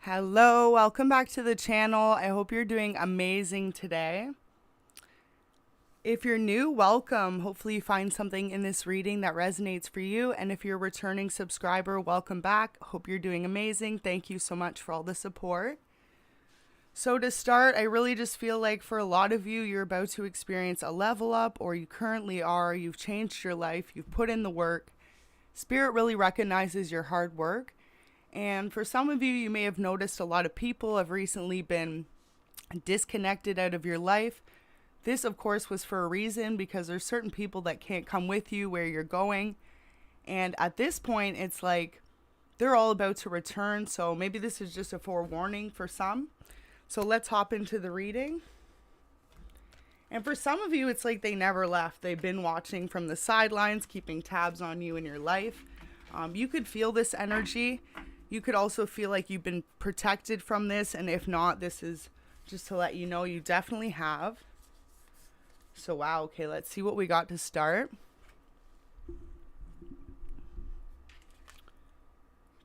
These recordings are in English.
Hello, welcome back to the channel. I hope you're doing amazing today. If you're new, welcome. Hopefully you find something in this reading that resonates for you. And if you're a returning subscriber, welcome back. Hope you're doing amazing. Thank you so much for all the support. So to start, I really just feel like for a lot of you, you're about to experience a level up, or you currently are. You've changed your life. You've put in the work. Spirit really recognizes your hard work. And for some of you, you may have noticed a lot of people have recently been disconnected out of your life. This, of course, was for a reason, because there's certain people that can't come with you where you're going. And at this point, it's like they're all about to return. So maybe this is just a forewarning for some. So let's hop into the reading. And for some of you, it's like they never left. They've been watching from the sidelines, keeping tabs on you in your life. You could feel this energy. You could also feel like you've been protected from this. And if not, this is just to let you know you definitely have. So, wow. Okay, let's see what we got to start.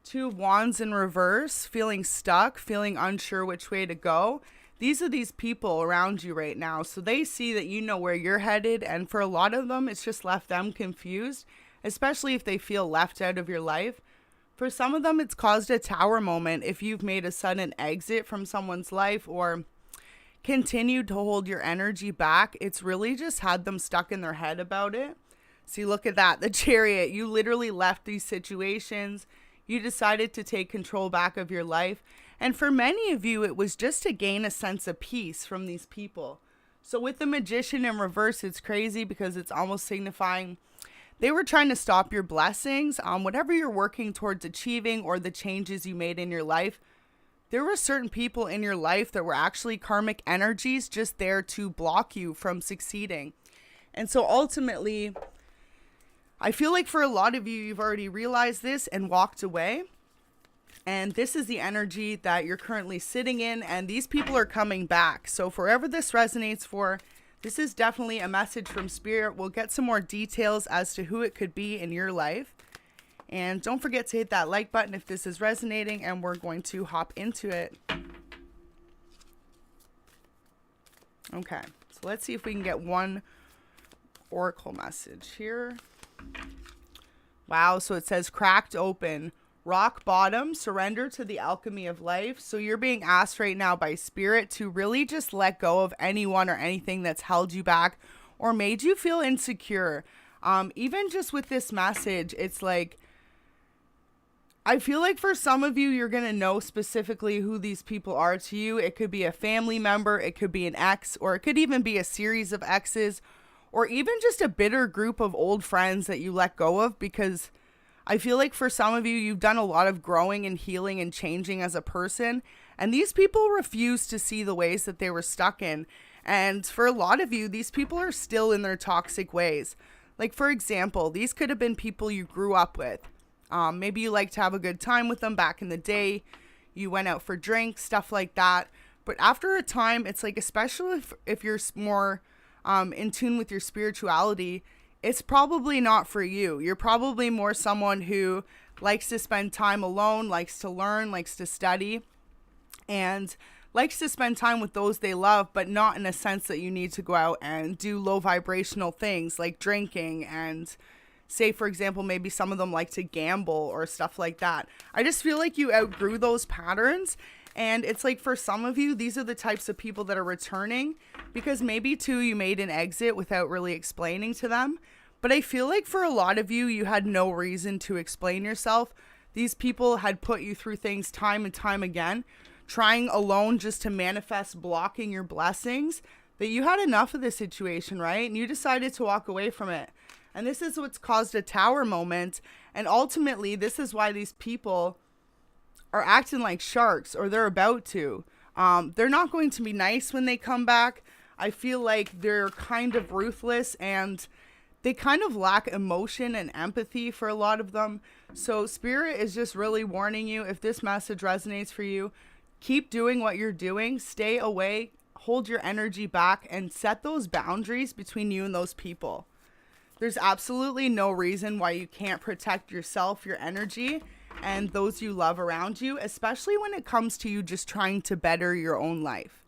Two of Wands in reverse, feeling stuck, feeling unsure which way to go. These are these people around you right now. So they see that you know where you're headed. And for a lot of them, it's just left them confused, especially if they feel left out of your life. For some of them, it's caused a tower moment if you've made a sudden exit from someone's life or continued to hold your energy back. It's really just had them stuck in their head about it. See, look at that. The Chariot. You literally left these situations. You decided to take control back of your life. And for many of you, it was just to gain a sense of peace from these people. So with the Magician in reverse, it's crazy because it's almost signifying they were trying to stop your blessings, whatever you're working towards achieving or the changes you made in your life. There were certain people in your life that were actually karmic energies just there to block you from succeeding. And so ultimately, I feel like for a lot of you, you've already realized this and walked away. And this is the energy that you're currently sitting in, and these people are coming back. So for whoever this resonates for, this is definitely a message from Spirit. We'll get some more details as to who it could be in your life. And don't forget to hit that like button if this is resonating, and we're going to hop into it. Okay, so let's see if we can get one oracle message here. Wow, so it says cracked open. Rock bottom, surrender to the alchemy of life. So you're being asked right now by Spirit to really just let go of anyone or anything that's held you back or made you feel insecure. Even just with this message, it's like, I feel like for some of you, you're going to know specifically who these people are to you. It could be a family member, it could be an ex, or it could even be a series of exes, or even just a bitter group of old friends that you let go of, because I feel like for some of you, you've done a lot of growing and healing and changing as a person. And these people refuse to see the ways that they were stuck in. And for a lot of you, these people are still in their toxic ways. Like, for example, these could have been people you grew up with. Maybe you liked to have a good time with them back in the day. You went out for drinks, stuff like that. But after a time, it's like, especially if you're more in tune with your spirituality, it's probably not for you. You're probably more someone who likes to spend time alone, likes to learn, likes to study, and likes to spend time with those they love, but not in a sense that you need to go out and do low vibrational things like drinking and, say, for example, maybe some of them like to gamble or stuff like that. I just feel like you outgrew those patterns. And it's like for some of you, these are the types of people that are returning because maybe too, you made an exit without really explaining to them. But I feel like for a lot of you, you had no reason to explain yourself. These people had put you through things time and time again, trying alone just to manifest blocking your blessings, that you had enough of this situation, right? And you decided to walk away from it. And this is what's caused a tower moment. And ultimately, this is why these people are acting like sharks, or they're about to. They're not going to be nice when they come back. I feel like they're kind of ruthless, and they kind of lack emotion and empathy for a lot of them. So Spirit is just really warning you, if this message resonates for you, keep doing what you're doing, stay away, hold your energy back, and set those boundaries between you and those people. There's absolutely no reason why you can't protect yourself, your energy, and those you love around you, especially when it comes to you just trying to better your own life.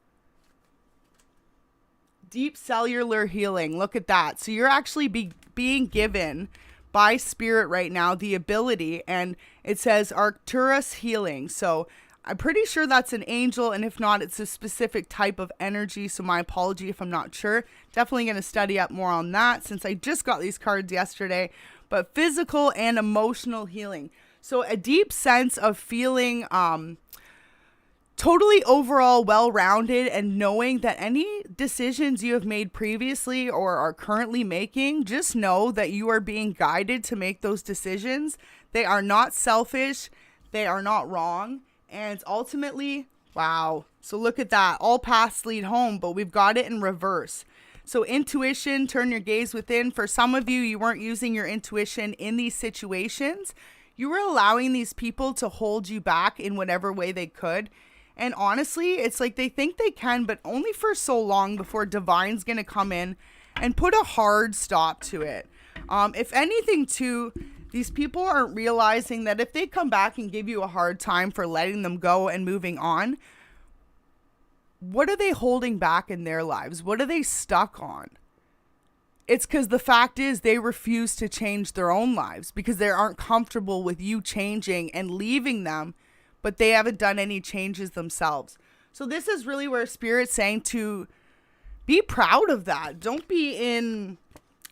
Deep cellular healing. Look at that. So you're actually being given by spirit right now the ability, and it says Arcturus healing. So I'm pretty sure that's an angel, and if not, it's a specific type of energy. So my apology if I'm not sure. Definitely going to study up more on that since I just got these cards yesterday. But physical and emotional healing. So a deep sense of feeling totally overall well-rounded, and knowing that any decisions you have made previously or are currently making, just know that you are being guided to make those decisions. They are not selfish. They are not wrong. And ultimately, wow. So look at that. All paths lead home, but we've got it in reverse. So intuition, turn your gaze within. For some of you, you weren't using your intuition in these situations. You were allowing these people to hold you back in whatever way they could. And honestly, it's like they think they can, but only for so long before divine's going to come in and put a hard stop to it. If anything, too, these people aren't realizing that if they come back and give you a hard time for letting them go and moving on, what are they holding back in their lives? What are they stuck on? It's because the fact is they refuse to change their own lives because they aren't comfortable with you changing and leaving them, but they haven't done any changes themselves. So this is really where Spirit's saying to be proud of that. Don't be in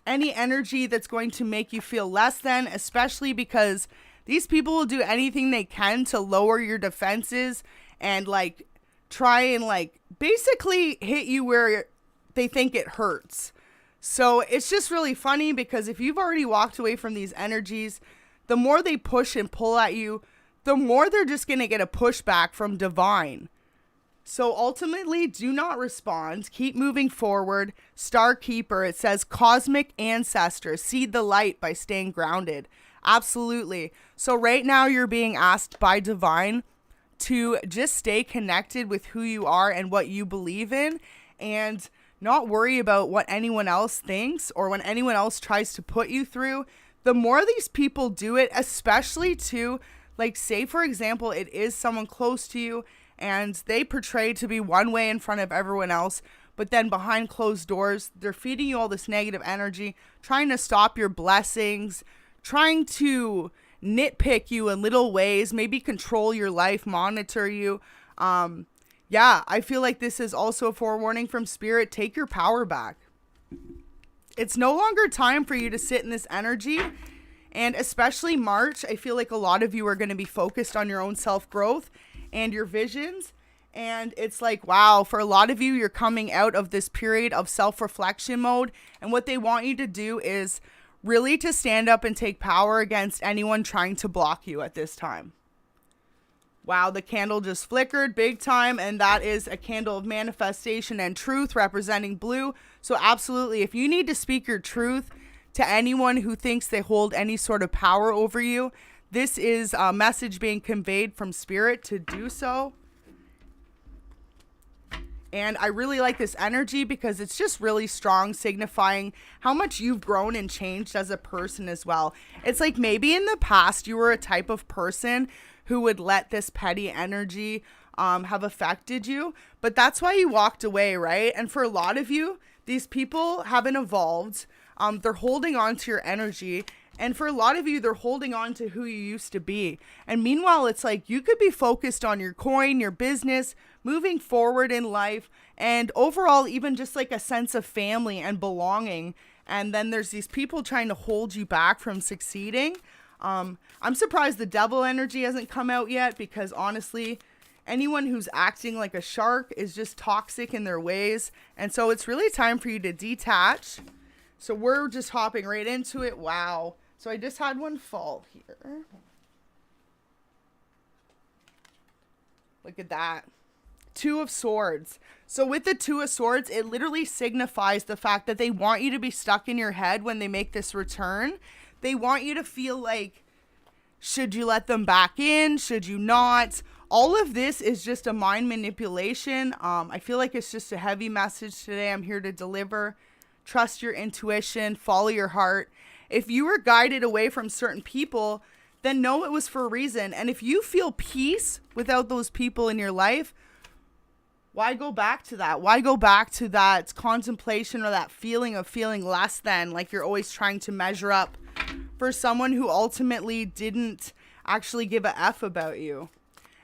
any energy that's going to make you feel less than, especially because these people will do anything they can to lower your defenses and like try and like basically hit you where they think it hurts. So it's just really funny because if you've already walked away from these energies, the more they push and pull at you, the more they're just going to get a pushback from divine. So ultimately, do not respond. Keep moving forward. Star Keeper, it says cosmic ancestors, seed the light by staying grounded. Absolutely. So right now you're being asked by divine to just stay connected with who you are and what you believe in, and not worry about what anyone else thinks or when anyone else tries to put you through. The more these people do it, especially to, like, say, for example, it is someone close to you and they portray to be one way in front of everyone else, but then behind closed doors, they're feeding you all this negative energy, trying to stop your blessings, trying to nitpick you in little ways, maybe control your life, monitor you. Yeah, I feel like this is also a forewarning from Spirit. Take your power back. It's no longer time for you to sit in this energy. And especially March, I feel like a lot of you are going to be focused on your own self-growth and your visions. And it's like, wow, for a lot of you, you're coming out of this period of self-reflection mode. And what they want you to do is really to stand up and take power against anyone trying to block you at this time. Wow, the candle just flickered big time. And that is a candle of manifestation and truth representing blue. So absolutely, if you need to speak your truth to anyone who thinks they hold any sort of power over you, this is a message being conveyed from Spirit to do so. And I really like this energy because it's just really strong, signifying how much you've grown and changed as a person as well. It's like maybe in the past you were a type of person who would let this petty energy have affected you, but that's why you walked away, right? And for a lot of you, these people haven't evolved. They're holding on to your energy. And for a lot of you, they're holding on to who you used to be. And meanwhile, it's like you could be focused on your coin, your business, moving forward in life, and overall, even just like a sense of family and belonging. And then there's these people trying to hold you back from succeeding. I'm surprised the devil energy hasn't come out yet, because honestly, anyone who's acting like a shark is just toxic in their ways. And so it's really time for you to detach. So we're just hopping right into it. Wow. So I just had one fall here. Look at that. Two of Swords. So with the Two of Swords, it literally signifies the fact that they want you to be stuck in your head when they make this return. They want you to feel like, should you let them back in? Should you not? All of this is just a mind manipulation. I feel like it's just a heavy message today I'm here to deliver. Trust your intuition, follow your heart. If you were guided away from certain people, then know it was for a reason. And if you feel peace without those people in your life, why go back to that? Why go back to that contemplation or that feeling of feeling less than, like you're always trying to measure up for someone who ultimately didn't actually give a F about you?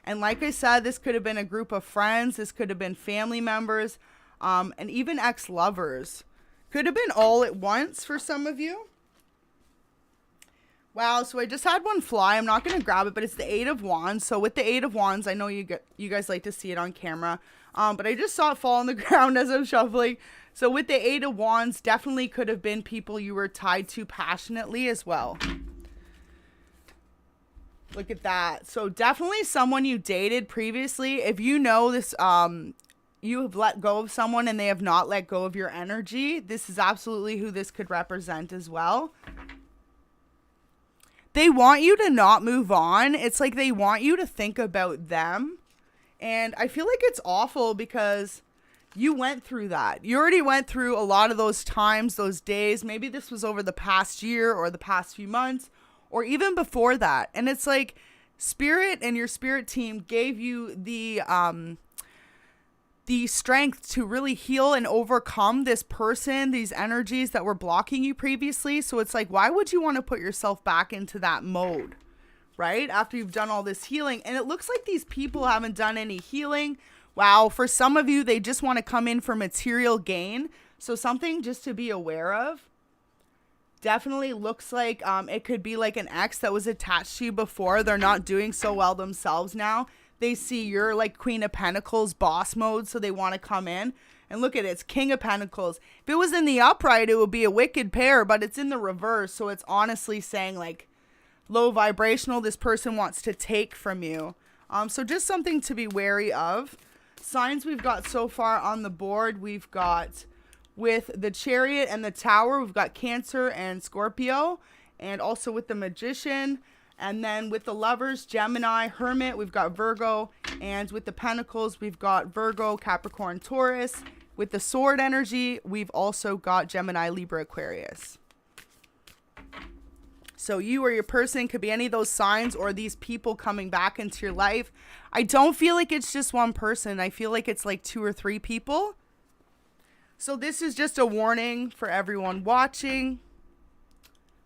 And like I said, this could have been a group of friends. This could have been family members, and even ex-lovers. Could have been all at once for some of you. Wow, so I just had one fly. I'm not going to grab it, but it's the Eight of Wands. So with the Eight of Wands, I know you guys like to see it on camera, but I just saw it fall on the ground as I'm shuffling. So with the Eight of Wands, definitely could have been people you were tied to passionately as well. Look at that. So definitely someone you dated previously. If you know this, you have let go of someone and they have not let go of your energy, this is absolutely who this could represent as well. They want you to not move on. It's like they want you to think about them. And I feel like it's awful because you went through that. You already went through a lot of those times, those days. Maybe this was over the past year or the past few months or even before that. And it's like Spirit and your spirit team gave you the strength to really heal and overcome this person, these energies that were blocking you previously. So it's like, why would you want to put yourself back into that mode, right? After you've done all this healing. And it looks like these people haven't done any healing. Wow. For some of you, they just want to come in for material gain. So something just to be aware of. Definitely looks like it could be like an ex that was attached to you before. They're not doing so well themselves now. They see you're like Queen of Pentacles, boss mode, so they want to come in. And look at it, it's King of Pentacles. If it was in the upright, it would be a wicked pair, but it's in the reverse. So it's honestly saying like low vibrational, this person wants to take from you. So just something to be wary of. Signs we've got so far on the board, we've got with the Chariot and the Tower, we've got Cancer and Scorpio, and also with the Magician. And then with the Lovers, Gemini, Hermit, we've got Virgo. And with the Pentacles, we've got Virgo, Capricorn, Taurus. With the Sword energy, we've also got Gemini, Libra, Aquarius. So you or your person could be any of those signs or these people coming back into your life. I don't feel like it's just one person. I feel like it's like 2 or 3 people. So this is just a warning for everyone watching.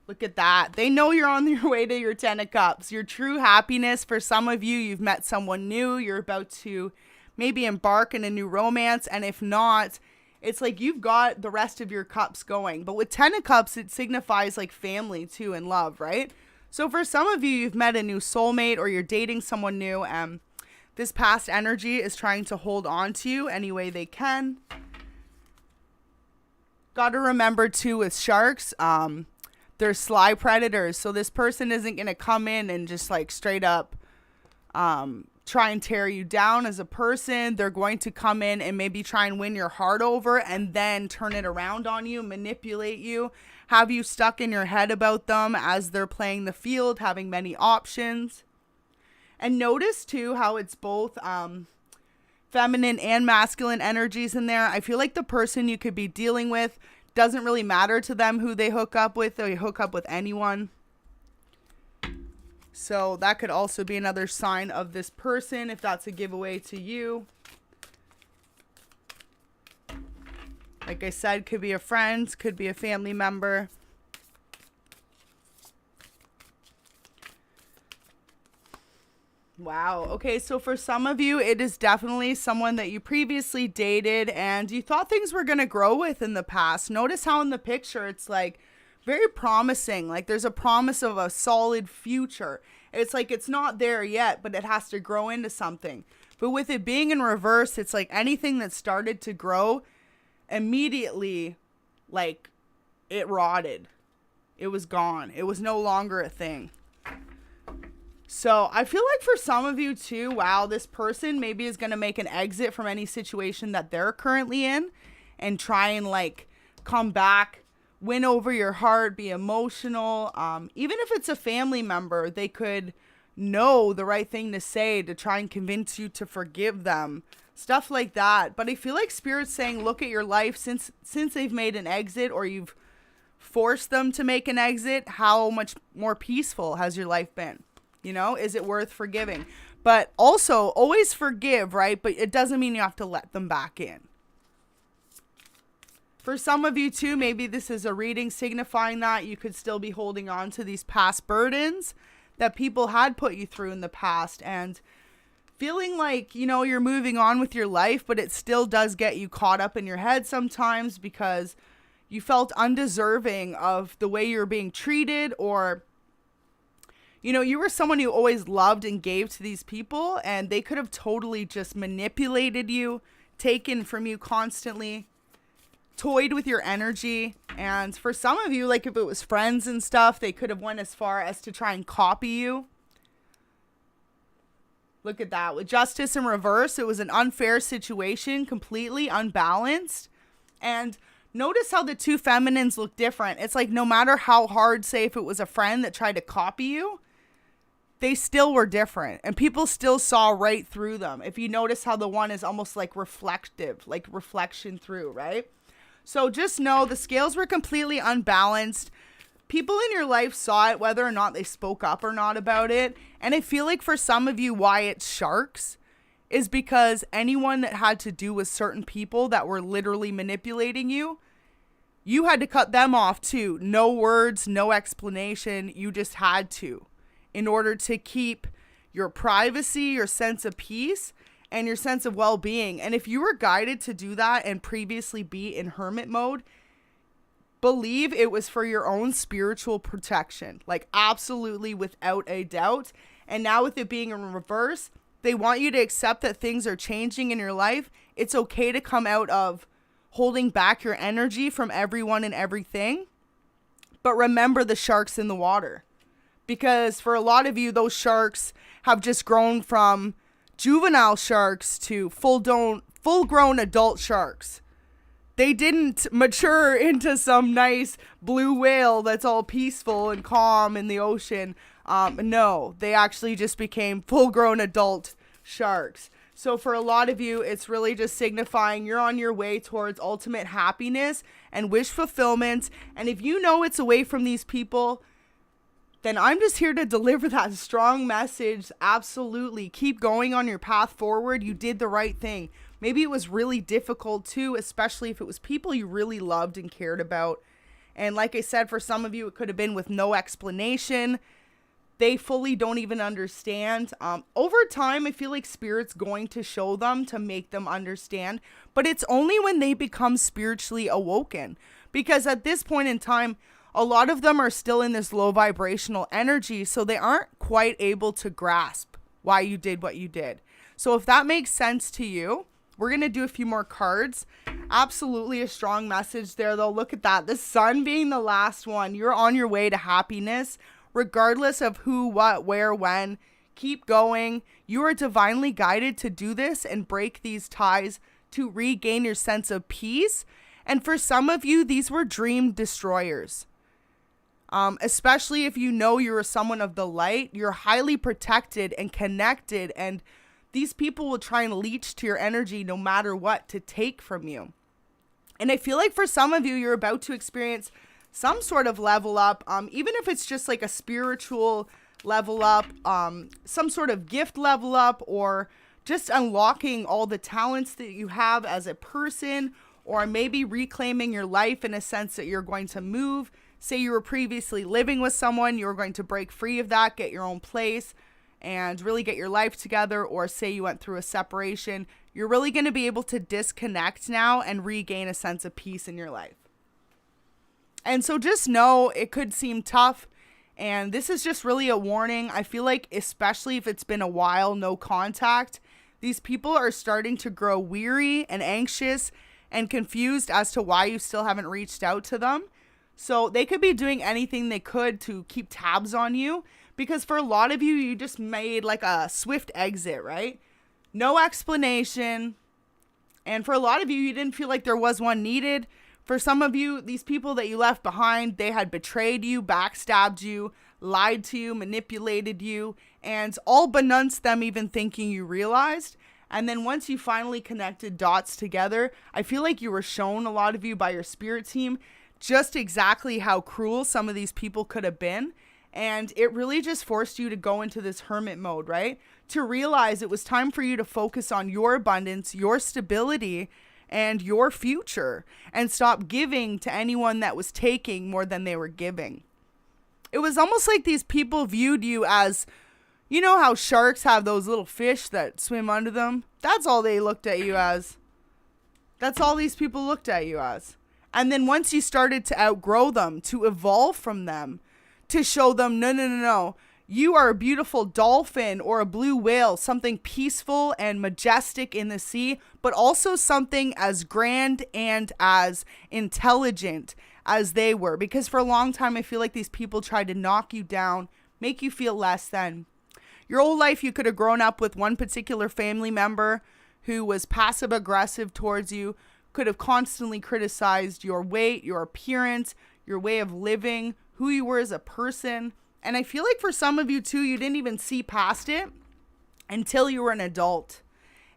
Look at that. They know you're on your way to your 10 of Cups. Your true happiness. For some of you, you've met someone new. You're about to maybe embark in a new romance. And if not, it's like you've got the rest of your cups going. But with 10 of Cups, it signifies like family too and love, right? So for some of you, you've met a new soulmate or you're dating someone new. And this past energy is trying to hold on to you any way they can. Got to remember too with sharks, they're sly predators. So this person isn't going to come in and just like straight up try and tear you down as a person. They're going to come in and maybe try and win your heart over and then turn it around on you, manipulate you, have you stuck in your head about them as they're playing the field, having many options. And notice too how it's both feminine and masculine energies in there. I feel like the person you could be dealing with doesn't really matter to them who they hook up with. They hook up with anyone. So that could also be another sign of this person if that's a giveaway to you. Like I said, could be a friend, could be a family member. Wow. Okay, so for some of you, it is definitely someone that you previously dated and you thought things were going to grow with in the past. Notice how in the picture it's like very promising. Like there's a promise of a solid future. It's like it's not there yet, but it has to grow into something. But with it being in reverse, it's like anything that started to grow immediately, like it rotted. It was gone. It was no longer a thing. So I feel like for some of you too, wow, this person maybe is going to make an exit from any situation that they're currently in and try and like come back, win over your heart, be emotional. Even if it's a family member, they could know the right thing to say to try and convince you to forgive them, stuff like that. But I feel like Spirit's saying, look at your life since they've made an exit or you've forced them to make an exit. How much more peaceful has your life been? You know, is it worth forgiving? But also always forgive, right? But it doesn't mean you have to let them back in. For some of you too, maybe this is a reading signifying that you could still be holding on to these past burdens that people had put you through in the past and feeling like, you know, you're moving on with your life, but it still does get you caught up in your head sometimes because you felt undeserving of the way you were being treated, or, you know, you were someone who always loved and gave to these people, and they could have totally just manipulated you, taken from you constantly, toyed with your energy. And for some of you, like if it was friends and stuff, they could have went as far as to try and copy you. Look at that. With justice in reverse, it was an unfair situation, completely unbalanced. And notice how the two feminines look different. It's like no matter how hard, say if it was a friend that tried to copy you, they still were different. And people still saw right through them. If you notice how the one is almost like reflective, like reflection through, right? So just know the scales were completely unbalanced. People in your life saw it, whether or not they spoke up or not about it. And I feel like for some of you, why it's sharks is because anyone that had to do with certain people that were literally manipulating you, you had to cut them off too. No words, no explanation. You just had to, in order to keep your privacy, your sense of peace, and your sense of well-being. And if you were guided to do that and previously be in hermit mode, believe it was for your own spiritual protection, like absolutely without a doubt. And now with it being in reverse, they want you to accept that things are changing in your life. It's okay to come out of holding back your energy from everyone and everything. But remember the sharks in the water, because for a lot of you, those sharks have just grown from juvenile sharks to full-grown adult sharks. They didn't mature into some nice blue whale that's all peaceful and calm in the ocean. No, they actually just became full-grown adult sharks. So for a lot of you, it's really just signifying you're on your way towards ultimate happiness and wish fulfillment. And if you know it's away from these people, then I'm just here to deliver that strong message. Absolutely. Keep going on your path forward. You did the right thing. Maybe it was really difficult too, especially if it was people you really loved and cared about. And like I said, for some of you, it could have been with no explanation. They fully don't even understand. Over time, I feel like Spirit's going to show them to make them understand. But it's only when they become spiritually awoken. Because at this point in time, a lot of them are still in this low vibrational energy, so they aren't quite able to grasp why you did what you did. So if that makes sense to you, we're going to do a few more cards. Absolutely a strong message there, though. Look at that. The sun being the last one. You're on your way to happiness, regardless of who, what, where, when. Keep going. You are divinely guided to do this and break these ties to regain your sense of peace. And for some of you, these were dream destroyers. Especially if you know you're someone of the light, you're highly protected and connected, and these people will try and leech to your energy no matter what to take from you. And I feel like for some of you, you're about to experience some sort of level up, even if it's just like a spiritual level up, some sort of gift level up, or just unlocking all the talents that you have as a person, or maybe reclaiming your life in a sense that you're going to move. Say you were previously living with someone, you're going to break free of that, get your own place, and really get your life together. Or say you went through a separation, you're really going to be able to disconnect now and regain a sense of peace in your life. And so just know it could seem tough, and this is just really a warning. I feel like especially if it's been a while, no contact, these people are starting to grow weary and anxious and confused as to why you still haven't reached out to them. So they could be doing anything they could to keep tabs on you, because for a lot of you, you just made like a swift exit, right? No explanation. And for a lot of you, you didn't feel like there was one needed. For some of you, these people that you left behind, they had betrayed you, backstabbed you, lied to you, manipulated you, and all beknownst them even thinking you realized. And then once you finally connected dots together, I feel like you were shown, a lot of you, by your spirit team, just exactly how cruel some of these people could have been. And it really just forced you to go into this hermit mode, right? To realize it was time for you to focus on your abundance, your stability, and your future, and stop giving to anyone that was taking more than they were giving. It was almost like these people viewed you as, you know how sharks have those little fish that swim under them? That's all they looked at you as. That's all these people looked at you as. And then once you started to outgrow them, to evolve from them, to show them, no, you are a beautiful dolphin or a blue whale, something peaceful and majestic in the sea, but also something as grand and as intelligent as they were. Because for a long time, I feel like these people tried to knock you down, make you feel less than. Your whole life, you could have grown up with one particular family member who was passive aggressive towards you, could have constantly criticized your weight, your appearance, your way of living, who you were as a person. And I feel like for some of you too, you didn't even see past it until you were an adult,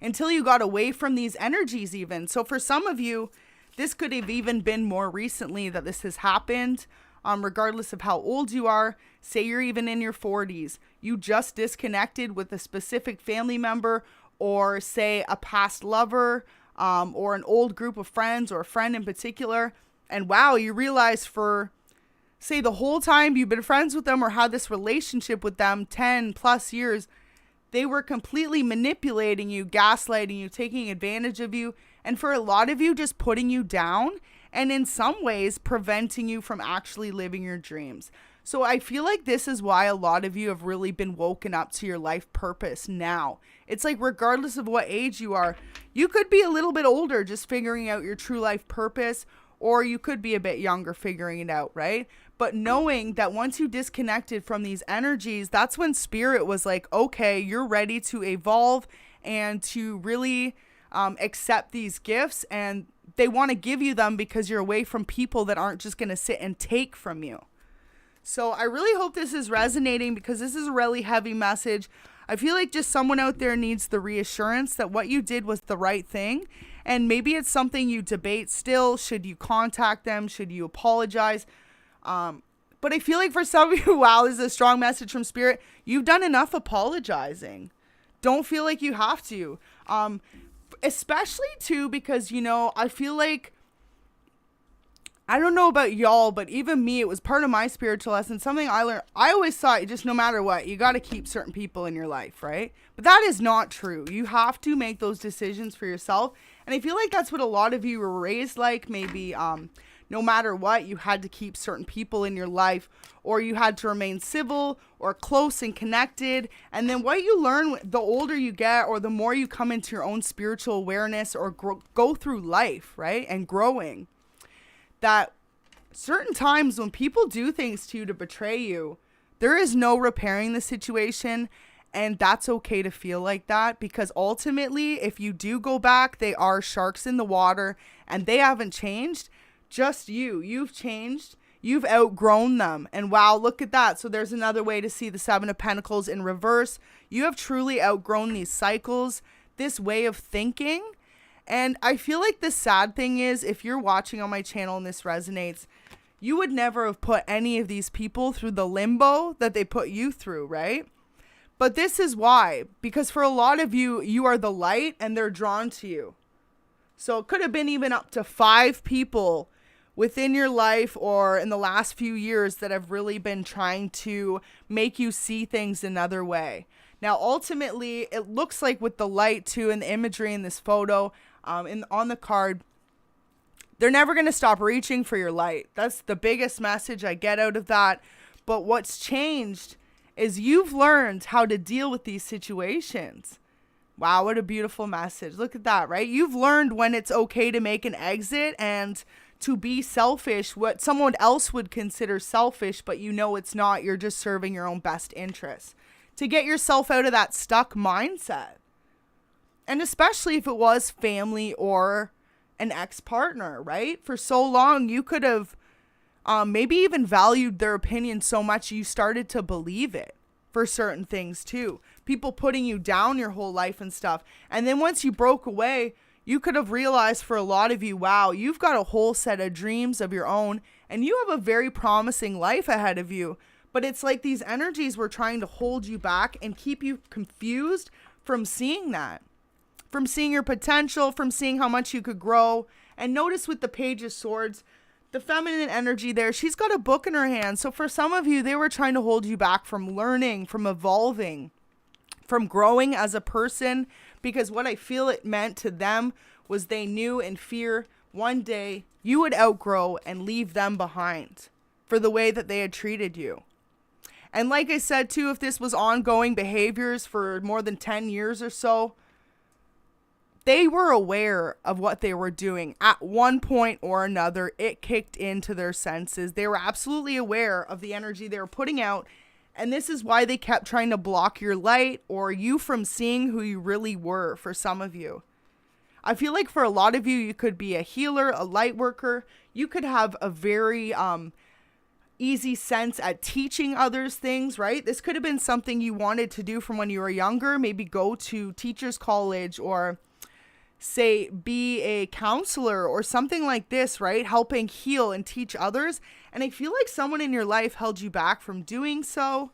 until you got away from these energies even. So for some of you, this could have even been more recently that this has happened, regardless of how old you are. Say you're even in your 40s, you just disconnected with a specific family member, or say a past lover, or an old group of friends, or a friend in particular. And wow, you realize for, say, the whole time you've been friends with them or had this relationship with them, 10 plus years, they were completely manipulating you, gaslighting you, taking advantage of you, and for a lot of you, just putting you down, and in some ways preventing you from actually living your dreams. So I feel like this is why a lot of you have really been woken up to your life purpose now. It's like regardless of what age you are, you could be a little bit older just figuring out your true life purpose, or you could be a bit younger figuring it out, right? But knowing that once you disconnected from these energies, that's when spirit was like, okay, you're ready to evolve and to really accept these gifts. And they want to give you them because you're away from people that aren't just going to sit and take from you. So I really hope this is resonating, because this is a really heavy message. I feel like just someone out there needs the reassurance that what you did was the right thing. And maybe it's something you debate still. Should you contact them? Should you apologize? But I feel like for some of you, wow, this is a strong message from spirit. You've done enough apologizing. Don't feel like you have to. Especially too, because, you know, I feel like, I don't know about y'all, but even me, it was part of my spiritual lesson. Something I learned, I always thought just no matter what, you got to keep certain people in your life, right? But that is not true. You have to make those decisions for yourself. And I feel like that's what a lot of you were raised like. Maybe no matter what, you had to keep certain people in your life, or you had to remain civil or close and connected. And then what you learn the older you get, or the more you come into your own spiritual awareness or go through life, right? And growing, that certain times when people do things to you to betray you, there is no repairing the situation. And that's okay to feel like that, because ultimately, if you do go back, they are sharks in the water and they haven't changed. Just you've changed. You've outgrown them. And wow, look at that. So there's another way to see the Seven of Pentacles in reverse. You have truly outgrown these cycles, this way of thinking. And I feel like the sad thing is, if you're watching on my channel and this resonates, you would never have put any of these people through the limbo that they put you through, right? But this is why, because for a lot of you, you are the light and they're drawn to you. So it could have been even up to 5 people within your life or in the last few years that have really been trying to make you see things another way. Now, ultimately, it looks like with the light too, and the imagery in this photo, on the card, they're never going to stop reaching for your light. That's the biggest message I get out of that. But what's changed is you've learned how to deal with these situations. Wow, what a beautiful message. Look at that, right? You've learned when it's okay to make an exit and to be selfish, what someone else would consider selfish, but you know it's not. You're just serving your own best interests. To get yourself out of that stuck mindset. And especially if it was family or an ex-partner, right? For so long, you could have maybe even valued their opinion so much you started to believe it for certain things too. People putting you down your whole life and stuff. And then once you broke away, you could have realized for a lot of you, wow, you've got a whole set of dreams of your own and you have a very promising life ahead of you. But it's like these energies were trying to hold you back and keep you confused from seeing that, from seeing your potential, from seeing how much you could grow. And notice with the Page of Swords, the feminine energy there, she's got a book in her hand. So for some of you, they were trying to hold you back from learning, from evolving, from growing as a person, because what I feel it meant to them was they knew in fear one day you would outgrow and leave them behind for the way that they had treated you. And like I said too, if this was ongoing behaviors for more than 10 years or so, they were aware of what they were doing. At one point or another, it kicked into their senses. They were absolutely aware of the energy they were putting out. And this is why they kept trying to block your light or you from seeing who you really were for some of you. I feel like for a lot of you, you could be a healer, a light worker. You could have a very easy sense at teaching others things, right? This could have been something you wanted to do from when you were younger. Maybe go to teacher's college or say be a counselor or something like this, right? Helping heal and teach others. And I feel like someone in your life held you back from doing so.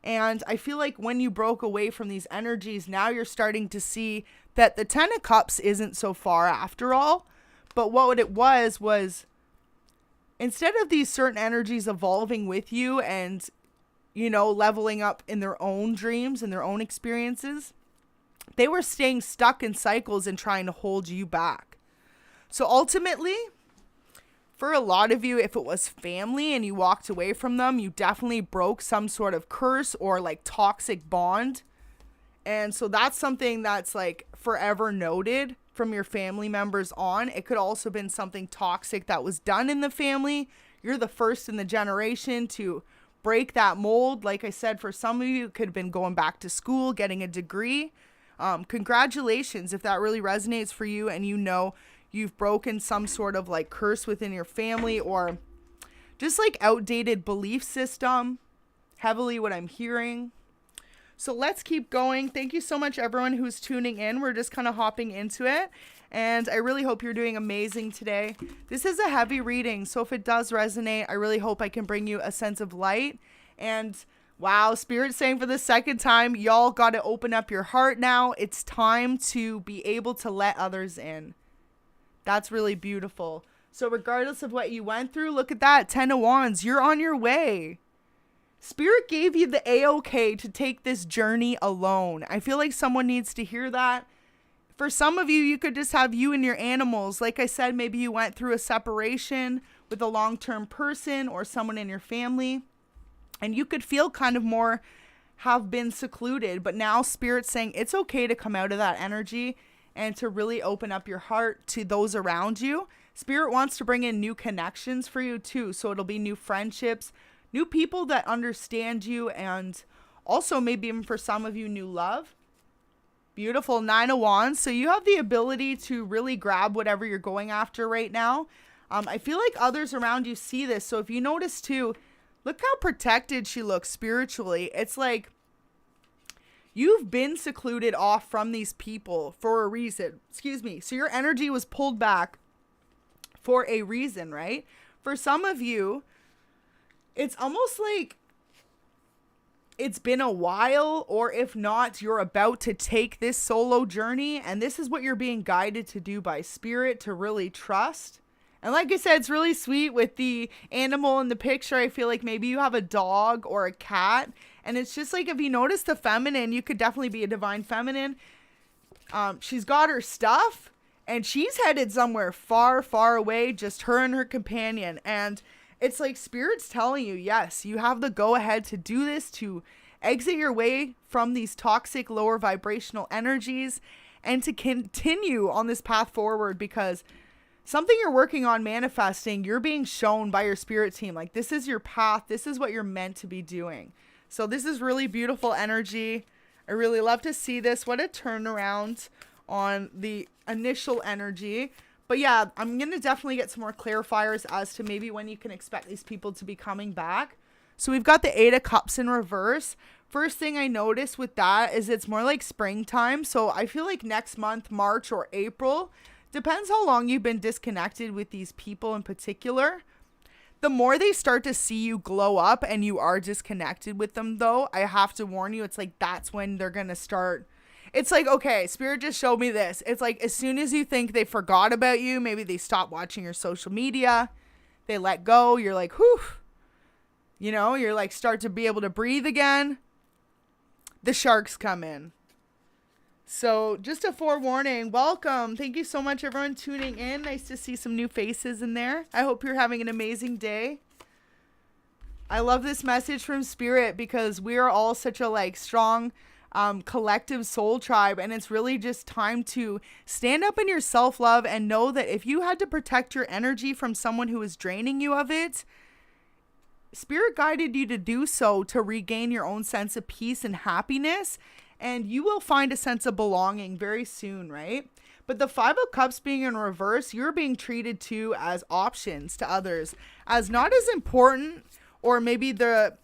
And I feel like when you broke away from these energies, now you're starting to see that the 10 of Cups isn't so far after all. But what it was instead of these certain energies evolving with you and, you know, leveling up in their own dreams and their own experiences, they were staying stuck in cycles and trying to hold you back. So ultimately, for a lot of you, if it was family and you walked away from them, you definitely broke some sort of curse or like toxic bond. And so that's something that's like forever noted from your family members on. It could also have been something toxic that was done in the family. You're the first in the generation to break that mold. Like I said, for some of you, it could have been going back to school, getting a degree. Congratulations if that really resonates for you and you know you've broken some sort of like curse within your family or just like outdated belief system. Heavily what I'm hearing. So let's keep going. Thank you so much, everyone who's tuning in. We're just kind of hopping into it. And I really hope you're doing amazing today. This is a heavy reading. So if it does resonate, I really hope I can bring you a sense of light. And wow, Spirit's saying for the second time, y'all got to open up your heart now. It's time to be able to let others in. That's really beautiful. So regardless of what you went through, look at that. 10 of Wands. You're on your way. Spirit gave you the A-OK to take this journey alone. I feel like someone needs to hear that. For some of you, you could just have you and your animals. Like I said, maybe you went through a separation with a long-term person or someone in your family. And you could feel kind of more have been secluded. But now Spirit's saying it's okay to come out of that energy and to really open up your heart to those around you. Spirit wants to bring in new connections for you too. So it'll be new friendships, new people that understand you, and also maybe even for some of you, new love. Beautiful. 9 of Wands. So you have the ability to really grab whatever you're going after right now. I feel like others around you see this. So if you notice too, look how protected she looks spiritually. It's like you've been secluded off from these people for a reason. Excuse me. So your energy was pulled back for a reason, right? For some of you, it's almost like it's been a while, or if not, you're about to take this solo journey. And this is what you're being guided to do by Spirit, to really trust. And like I said, it's really sweet with the animal in the picture. I feel like maybe you have a dog or a cat. And it's just like, if you notice the feminine, you could definitely be a divine feminine. She's got her stuff and she's headed somewhere far, far away, just her and her companion. And it's like Spirit's telling you, yes, you have the go ahead to do this, to exit your way from these toxic lower vibrational energies and to continue on this path forward, because something you're working on manifesting, you're being shown by your spirit team. Like, this is your path. This is what you're meant to be doing. So this is really beautiful energy. I really love to see this. What a turnaround on the initial energy. But yeah, I'm going to definitely get some more clarifiers as to maybe when you can expect these people to be coming back. So we've got the 8 of Cups in reverse. First thing I noticed with that is it's more like springtime. So I feel like next month, March or April, depends how long you've been disconnected with these people in particular. The more they start to see you glow up and you are disconnected with them, though, I have to warn you, it's like that's when they're going to start. It's like, okay, Spirit just showed me this. It's like as soon as you think they forgot about you, maybe they stop watching your social media, they let go, you're like, whew, you know, you're like start to be able to breathe again. The sharks come in. So just a forewarning, welcome. Thank you so much, everyone, tuning in. Nice to see some new faces in there. I hope you're having an amazing day. I love this message from Spirit because we are all such a like strong collective soul tribe, and it's really just time to stand up in your self-love and know that if you had to protect your energy from someone who is draining you of it, Spirit guided you to do so to regain your own sense of peace and happiness. And you will find a sense of belonging very soon, right? But the Five of Cups being in reverse, you're being treated too as options to others, as not as important, or maybe the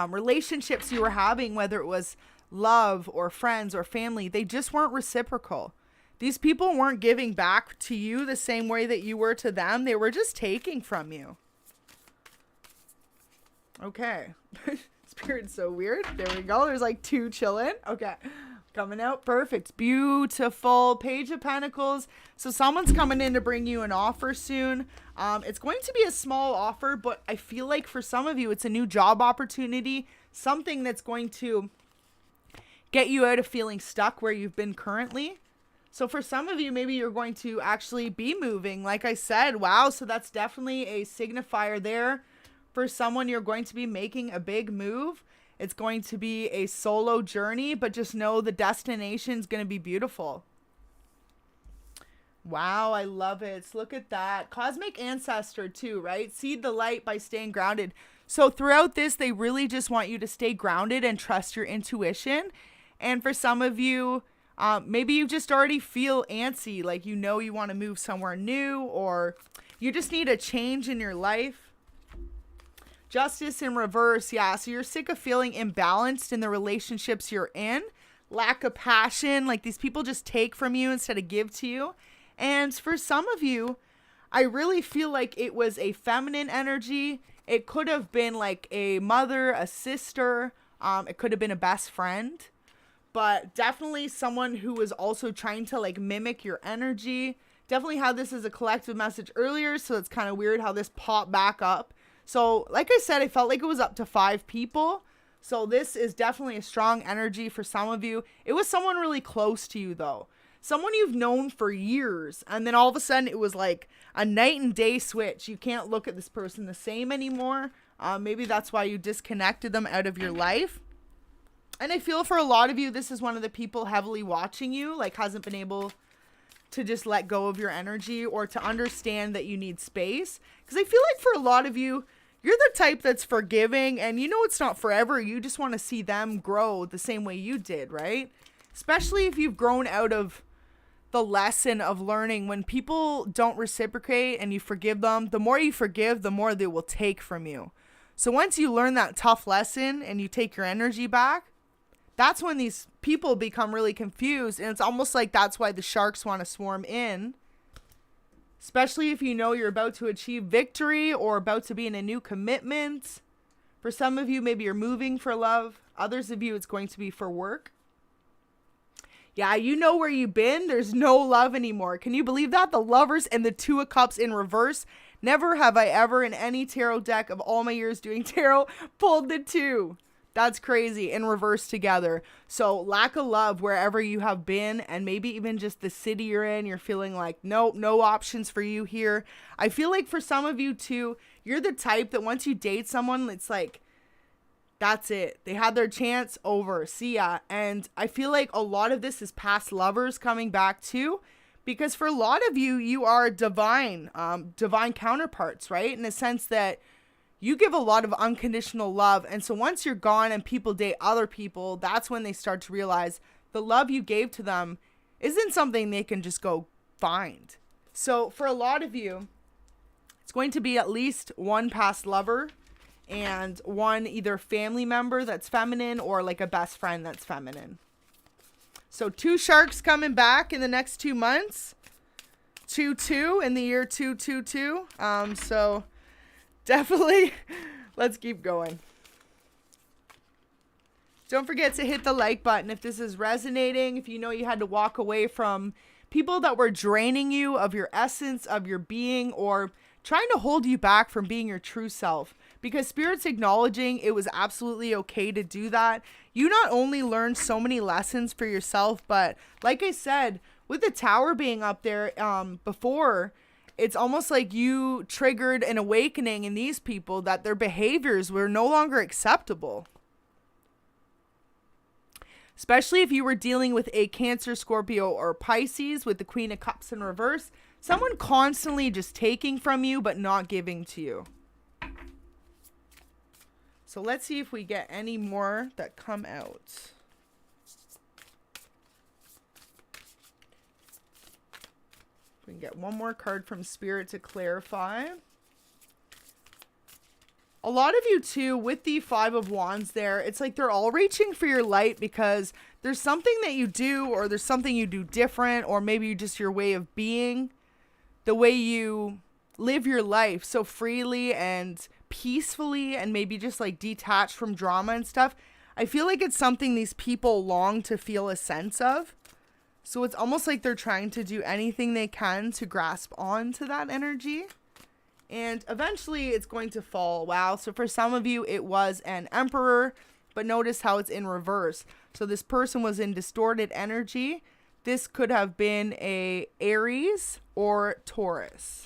relationships you were having, whether it was love or friends or family, they just weren't reciprocal. These people weren't giving back to you the same way that you were to them. They were just taking from you. Okay. Spirit's so weird. There we go. There's like two chilling. Okay. Coming out. Perfect. Beautiful. Page of Pentacles. So someone's coming in to bring you an offer soon. It's going to be a small offer, but I feel like for some of you, it's a new job opportunity. Something that's going to get you out of feeling stuck where you've been currently. So for some of you, maybe you're going to actually be moving. Like I said, wow. So that's definitely a signifier there. For someone, you're going to be making a big move. It's going to be a solo journey, but just know the destination is going to be beautiful. Wow, I love it. So look at that. Cosmic ancestor too, right? Seed the light by staying grounded. So throughout this, they really just want you to stay grounded and trust your intuition. And for some of you, maybe you just already feel antsy, like you know you want to move somewhere new, or you just need a change in your life. Justice in reverse, yeah. So you're sick of feeling imbalanced in the relationships you're in. Lack of passion, like these people just take from you instead of give to you. And for some of you, I really feel like it was a feminine energy. It could have been like a mother, a sister. It could have been a best friend. But definitely someone who was also trying to like mimic your energy. Definitely had this as a collective message earlier, so it's kind of weird how this popped back up. So like I said, I felt like it was up to 5 people. So this is definitely a strong energy for some of you. It was someone really close to you though. Someone you've known for years. And then all of a sudden it was like a night and day switch. You can't look at this person the same anymore. Maybe that's why you disconnected them out of your life. And I feel for a lot of you, this is one of the people heavily watching you, like hasn't been able to just let go of your energy or to understand that you need space. Because I feel like for a lot of you, you're the type that's forgiving and you know it's not forever. You just want to see them grow the same way you did, right? Especially if you've grown out of the lesson of learning when people don't reciprocate and you forgive them, the more you forgive, the more they will take from you. So once you learn that tough lesson and you take your energy back, that's when these people become really confused. And it's almost like that's why the sharks want to swarm in. Especially if you know you're about to achieve victory or about to be in a new commitment. For some of you, maybe you're moving for love. Others of you, it's going to be for work. Yeah, you know where you've been. There's no love anymore. Can you believe that? The Lovers and the Two of Cups in reverse. Never have I ever in any tarot deck of all my years doing tarot pulled the two. That's crazy. In reverse together. So lack of love wherever you have been, and maybe even just the city you're in, you're feeling like, nope, no options for you here. I feel like for some of you too, you're the type that once you date someone, it's like, that's it. They had their chance, over. See ya. And I feel like a lot of this is past lovers coming back too, because for a lot of you, you are divine counterparts, right? In the sense that you give a lot of unconditional love. And so once you're gone and people date other people, that's when they start to realize the love you gave to them isn't something they can just go find. So for a lot of you, it's going to be at least one past lover and one either family member that's feminine or like a best friend that's feminine. So 2 sharks coming back in the next 2 months. 2-2 in the year 222. So Definitely. Let's keep going. Don't forget to hit the like button if this is resonating. If you know you had to walk away from people that were draining you of your essence, of your being, or trying to hold you back from being your true self. Because Spirit's acknowledging it was absolutely okay to do that. You not only learned so many lessons for yourself, but like I said, with the tower being up there before, it's almost like you triggered an awakening in these people that their behaviors were no longer acceptable. Especially if you were dealing with a Cancer, Scorpio, or Pisces with the Queen of Cups in reverse. Someone constantly just taking from you but not giving to you. So let's see if we get any more that come out. We can get one more card from Spirit to clarify. A lot of you too, with the Five of Wands there, it's like they're all reaching for your light because there's something that you do, or there's something you do different, or maybe just your way of being, the way you live your life so freely and peacefully and maybe just like detached from drama and stuff. I feel like it's something these people long to feel a sense of. So it's almost like they're trying to do anything they can to grasp onto that energy. And eventually it's going to fall. Wow. So for some of you, it was an Emperor, but notice how it's in reverse. So this person was in distorted energy. This could have been a Aries or Taurus.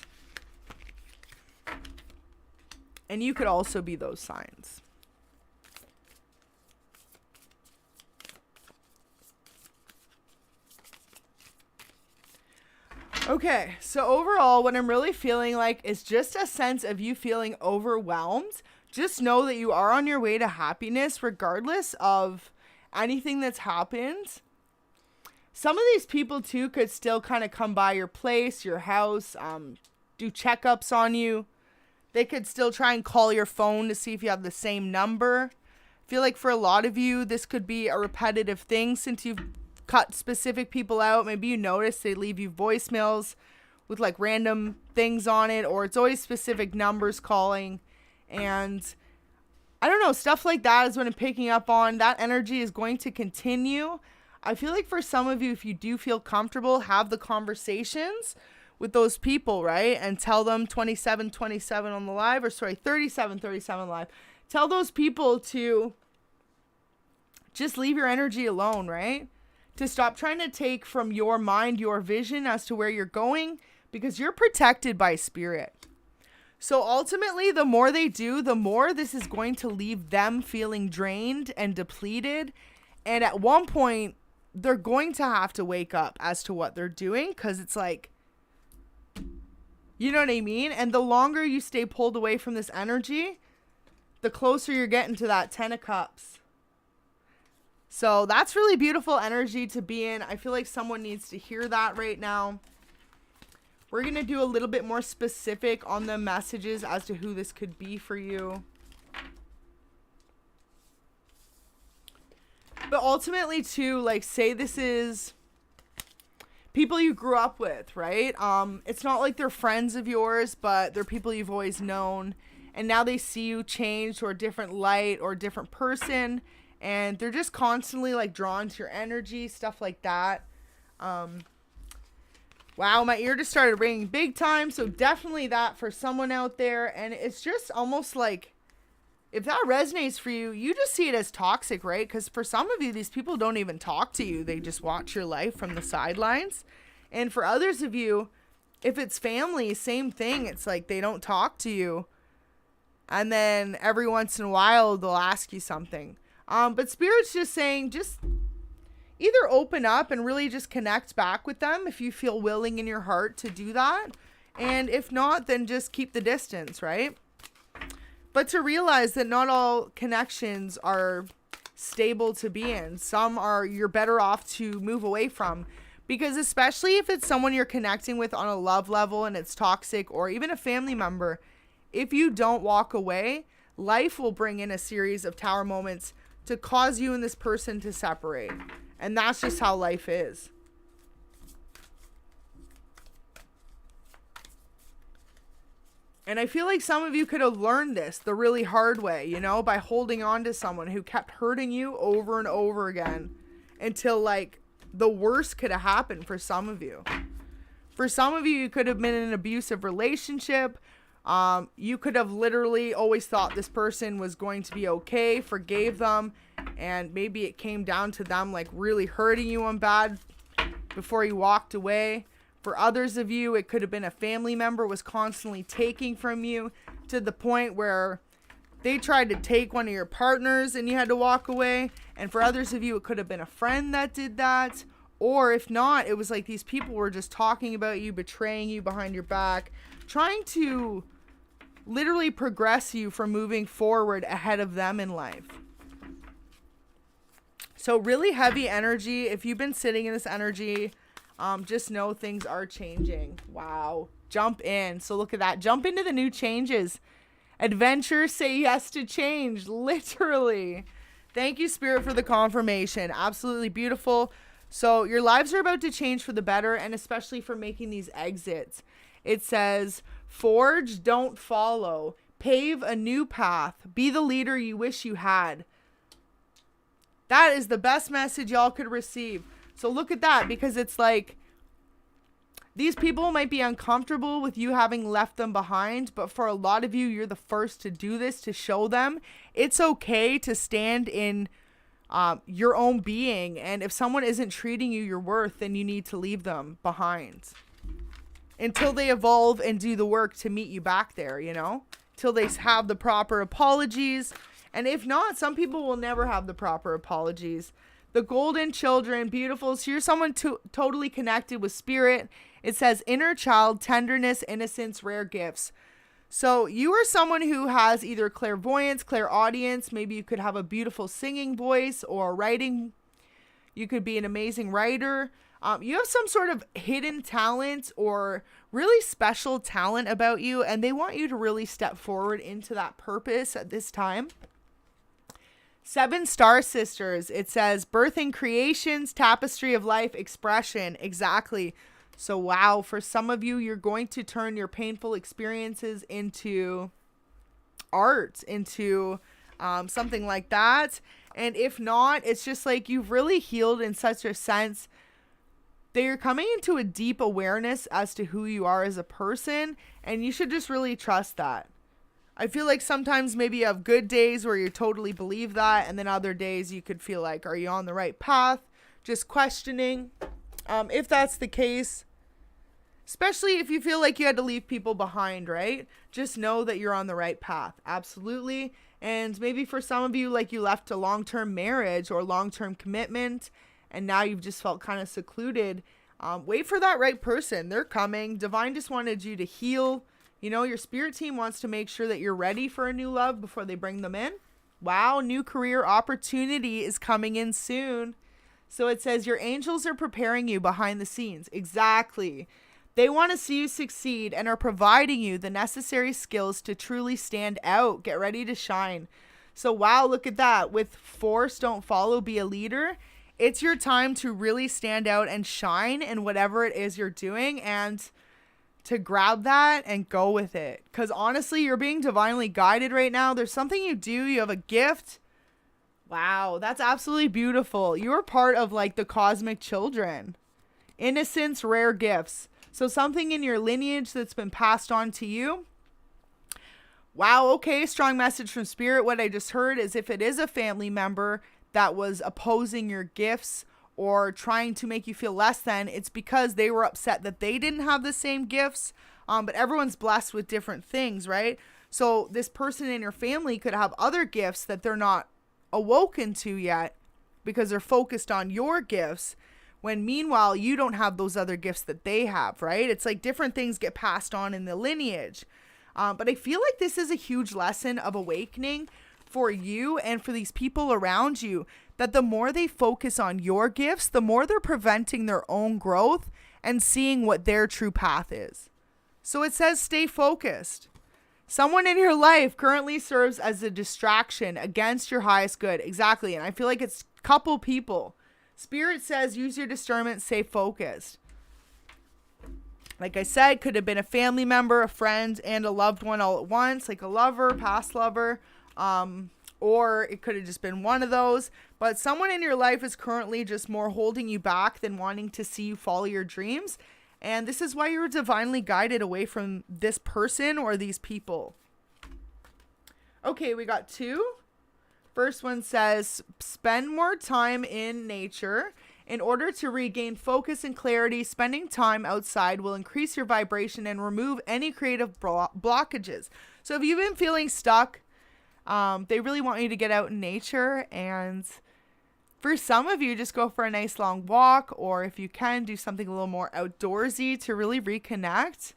And you could also be those signs. Okay, so overall, what I'm really feeling like is just a sense of you feeling overwhelmed. Just know that you are on your way to happiness regardless of anything that's happened. Some of these people too could still kind of come by your place, your house, do checkups on you. They could still try and call your phone to see if you have the same number. I feel like for a lot of you, this could be a repetitive thing since you've cut specific people out. Maybe you notice they leave you voicemails with like random things on it, or it's always specific numbers calling. And I don't know, stuff like that is what I'm picking up on. That energy is going to continue. I feel like for some of you, if you do feel comfortable, have the conversations with those people, right? And tell them 27 on the live, or sorry, 37 live. Tell those people to just leave your energy alone, right? To stop trying to take from your mind, your vision as to where you're going, because you're protected by Spirit. So ultimately, the more they do, the more this is going to leave them feeling drained and depleted. And at one point, they're going to have to wake up as to what they're doing, because it's like, you know what I mean? And the longer you stay pulled away from this energy, the closer you're getting to that 10 of Cups. So that's really beautiful energy to be in. I feel like someone needs to hear that right now. We're going to do a little bit more specific on the messages as to who this could be for you. But ultimately too, like say this is people you grew up with, right? It's not like they're friends of yours, but they're people you've always known. And now they see you change or a different light or a different person. And they're just constantly like drawn to your energy, stuff like that. Wow, my ear just started ringing big time. So definitely that for someone out there. And it's just almost like, if that resonates for you, you just see it as toxic, right? Because for some of you, these people don't even talk to you. They just watch your life from the sidelines. And for others of you, if it's family, same thing. It's like they don't talk to you. And then every once in a while, they'll ask you something. But Spirit's just saying, just either open up and really just connect back with them if you feel willing in your heart to do that. And if not, then just keep the distance, right? But to realize that not all connections are stable to be in. Some are you're better off to move away from. Because especially if it's someone you're connecting with on a love level and it's toxic, or even a family member, if you don't walk away, life will bring in a series of tower moments to cause you and this person to separate. And that's just how life is. And I feel like some of you could have learned this the really hard way, you know, by holding on to someone who kept hurting you over and over again until like the worst could have happened for some of you. For some of you, you could have been in an abusive relationship. You could have literally always thought this person was going to be okay, forgave them, and maybe it came down to them like really hurting you on bad before you walked away. For others of you, it could have been a family member was constantly taking from you to the point where they tried to take one of your partners and you had to walk away. And for others of you, it could have been a friend that did that. Or if not, it was like these people were just talking about you, betraying you behind your back, trying to literally progress you from moving forward ahead of them in life. So really heavy energy. If you've been sitting in this energy, just know things are changing. Wow. Jump in. So look at that. Jump into the new changes. Adventure, say yes to change. Literally. Thank you, Spirit, for the confirmation. Absolutely beautiful. So your lives are about to change for the better, and especially for making these exits. It says, forge, don't follow. Pave a new path. Be the leader you wish you had. That is the best message y'all could receive. So look at that, because it's like these people might be uncomfortable with you having left them behind, but for a lot of you, you're the first to do this, to show them it's okay to stand in your own being. And if someone isn't treating you your worth, then you need to leave them behind until they evolve and do the work to meet you back there, you know, till they have the proper apologies. And if not, some people will never have the proper apologies. The golden children, beautiful. So you're someone totally connected with spirit. It says inner child, tenderness, innocence, rare gifts. So you are someone who has either clairvoyance, clairaudience. Maybe you could have a beautiful singing voice or writing. You could be an amazing writer. You have some sort of hidden talent or really special talent about you, and they want you to really step forward into that purpose at this time. 7 star sisters. It says birthing creations, tapestry of life, expression. Exactly. So wow, for some of you, you're going to turn your painful experiences into art, into something like that. And if not, it's just like you've really healed in such a sense that you're coming into a deep awareness as to who you are as a person, and you should just really trust that. I feel like sometimes maybe you have good days where you totally believe that, and then other days you could feel like, are you on the right path? Just questioning. If that's the case, especially if you feel like you had to leave people behind, right? Just know that you're on the right path. Absolutely. And maybe for some of you, like you left a long-term marriage or long-term commitment, and now you've just felt kind of secluded. Wait for that right person. They're coming. Divine just wanted you to heal. You know, your spirit team wants to make sure that you're ready for a new love before they bring them in. Wow, new career opportunity is coming in soon. So it says your angels are preparing you behind the scenes. Exactly. They want to see you succeed and are providing you the necessary skills to truly stand out. Get ready to shine. So wow, look at that. With force, don't follow, be a leader. It's your time to really stand out and shine in whatever it is you're doing, and to grab that and go with it. Because honestly, you're being divinely guided right now. There's something you do. You have a gift. Wow, that's absolutely beautiful. You're part of like the cosmic children. Innocence, rare gifts. So something in your lineage that's been passed on to you. Wow, okay, strong message from spirit. What I just heard is if it is a family member that was opposing your gifts or trying to make you feel less than, it's because they were upset that they didn't have the same gifts. But everyone's blessed with different things, right? So this person in your family could have other gifts that they're not awoken to yet because they're focused on your gifts, when meanwhile you don't have those other gifts that they have, right? It's like different things get passed on in the lineage. But I feel like this is a huge lesson of awakening for you and for these people around you, that the more they focus on your gifts, the more they're preventing their own growth and seeing what their true path is. So it says stay focused. Someone in your life currently serves as a distraction against your highest good. Exactly. And I feel like it's a couple people. Spirit says use your discernment, stay focused. Like I said, could have been a family member, a friend, and a loved one all at once, like a lover, past lover, or it could have just been one of those. But someone in your life is currently just more holding you back than wanting to see you follow your dreams. And this is why you're divinely guided away from this person or these people. Okay, we got 2. First one says, spend more time in nature. In order to regain focus and clarity, spending time outside will increase your vibration and remove any creative blockages. So if you've been feeling stuck, they really want you to get out in nature. And for some of you, just go for a nice long walk, or if you can, do something a little more outdoorsy to really reconnect.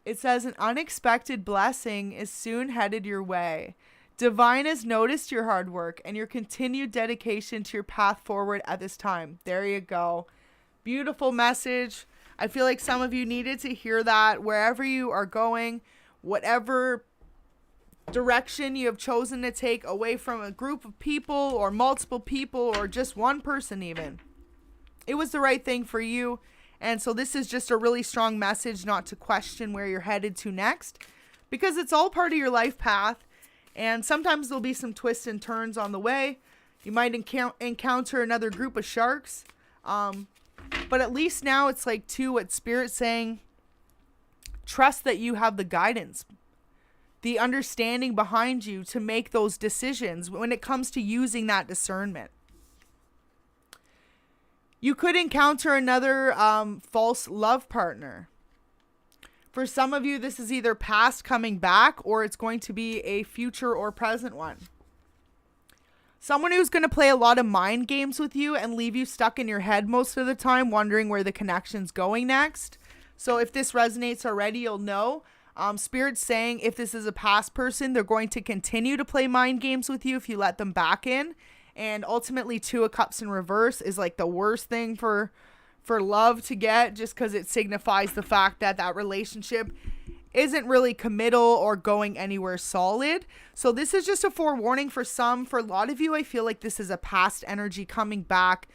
It says, an unexpected blessing is soon headed your way. Divine has noticed your hard work and your continued dedication to your path forward at this time. There you go. Beautiful message. I feel like some of you needed to hear that wherever you are going, whatever direction you have chosen to take away from a group of people or multiple people or just one person even. It was the right thing for you. And so this is just a really strong message not to question where you're headed to next, because it's all part of your life path. And sometimes there'll be some twists and turns on the way. You might encounter another group of sharks. But at least now it's like what Spirit's saying, trust that you have the guidance, the understanding behind you to make those decisions when it comes to using that discernment. You could encounter another false love partner. For some of you, this is either past coming back or it's going to be a future or present one. Someone who's going to play a lot of mind games with you and leave you stuck in your head most of the time, wondering where the connection's going next. So if this resonates already, you'll know. Spirit's saying if this is a past person, they're going to continue to play mind games with you if you let them back in. And ultimately, 2 of Cups in reverse is like the worst thing for love to get, just because it signifies the fact that that relationship isn't really committal or going anywhere solid. So this is just a forewarning for some. For a lot of you, I feel like this is a past energy coming back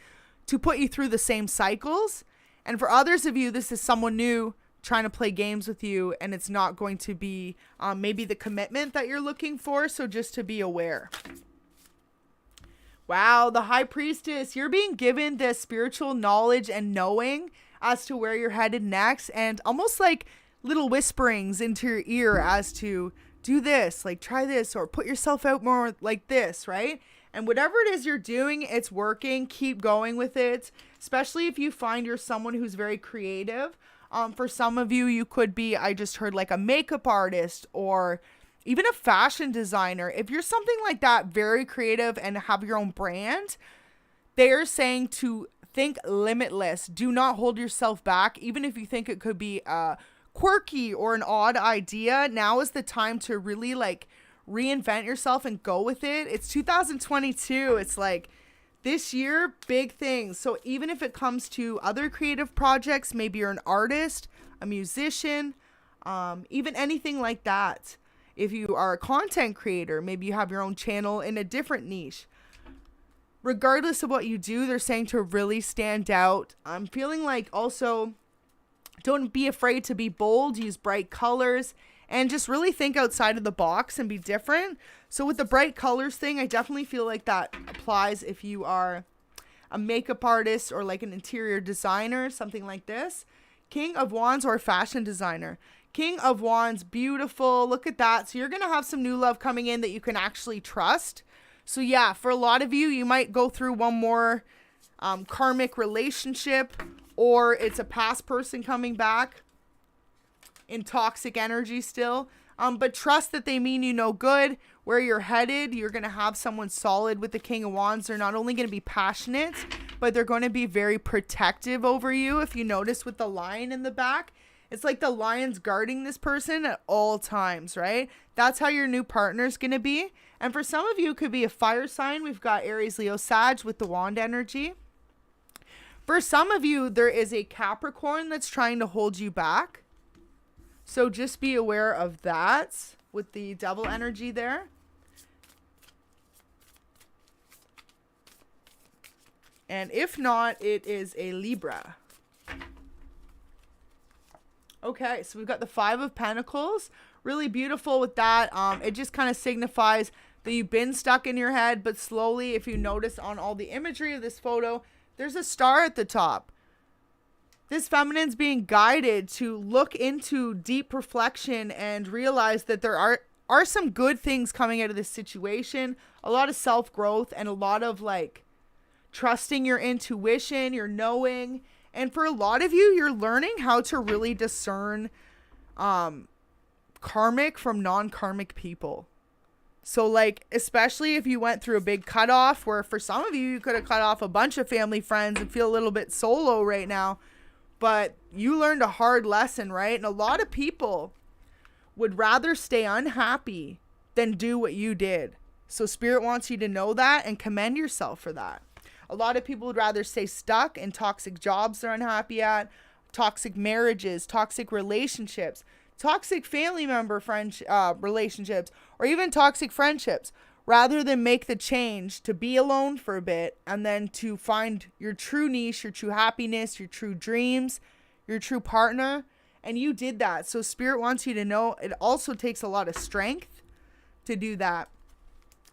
to put you through the same cycles. And for others of you, this is someone new trying to play games with you, and it's not going to be maybe the commitment that you're looking for. So just to be aware. Wow, the High Priestess, you're being given this spiritual knowledge and knowing as to where you're headed next, and almost like little whisperings into your ear as to do this, like try this, or put yourself out more like this, right? And whatever it is you're doing, it's working. Keep going with it, especially if you find you're someone who's very creative. For some of you, you could be, I just heard, like a makeup artist or even a fashion designer. If you're something like that, very creative and have your own brand, they're saying to think limitless. Do not hold yourself back. Even if you think it could be quirky or an odd idea, now is the time to really like reinvent yourself and go with it. It's 2022. It's like this year, big things. So even if it comes to other creative projects, maybe you're an artist, a musician, even anything like that. If you are a content creator, maybe you have your own channel in a different niche. Regardless of what you do, they're saying to really stand out. I'm feeling like also don't be afraid to be bold, use bright colors, and just really think outside of the box and be different. So with the bright colors thing, I definitely feel like that applies if you are a makeup artist or like an interior designer, something like this. King of Wands or fashion designer. King of Wands, beautiful. Look at that. So you're going to have some new love coming in that you can actually trust. So yeah, for a lot of you, you might go through one more karmic relationship, or it's a past person coming back in toxic energy still. But trust that they mean you no good. Where you're headed, you're going to have someone solid with the King of Wands. They're not only going to be passionate, but they're going to be very protective over you. If you notice with the lion in the back, it's like the lion's guarding this person at all times, right? That's how your new partner is going to be. And for some of you, it could be a fire sign. We've got Aries, Leo, Sag with the wand energy. For some of you, there is a Capricorn that's trying to hold you back. So just be aware of that with the devil energy there. And if not, it is a Libra. Okay, so we've got the Five of Pentacles. Really beautiful with that. It just kind of signifies that you've been stuck in your head, but slowly, if you notice on all the imagery of this photo, there's a star at the top. This feminine's being guided to look into deep reflection and realize that there are some good things coming out of this situation. A lot of self-growth and a lot of like trusting your intuition, your knowing. And for a lot of you, you're learning how to really discern karmic from non-karmic people. So like, especially if you went through a big cutoff where for some of you, you could have cut off a bunch of family friends and feel a little bit solo right now, but you learned a hard lesson, right? And a lot of people would rather stay unhappy than do what you did. So Spirit wants you to know that and commend yourself for that. A lot of people would rather stay stuck in toxic jobs they're unhappy at, toxic marriages, toxic relationships, toxic family member relationships, or even toxic friendships, rather than make the change to be alone for a bit and then to find your true niche, your true happiness, your true dreams, your true partner. And you did that. So Spirit wants you to know it also takes a lot of strength to do that.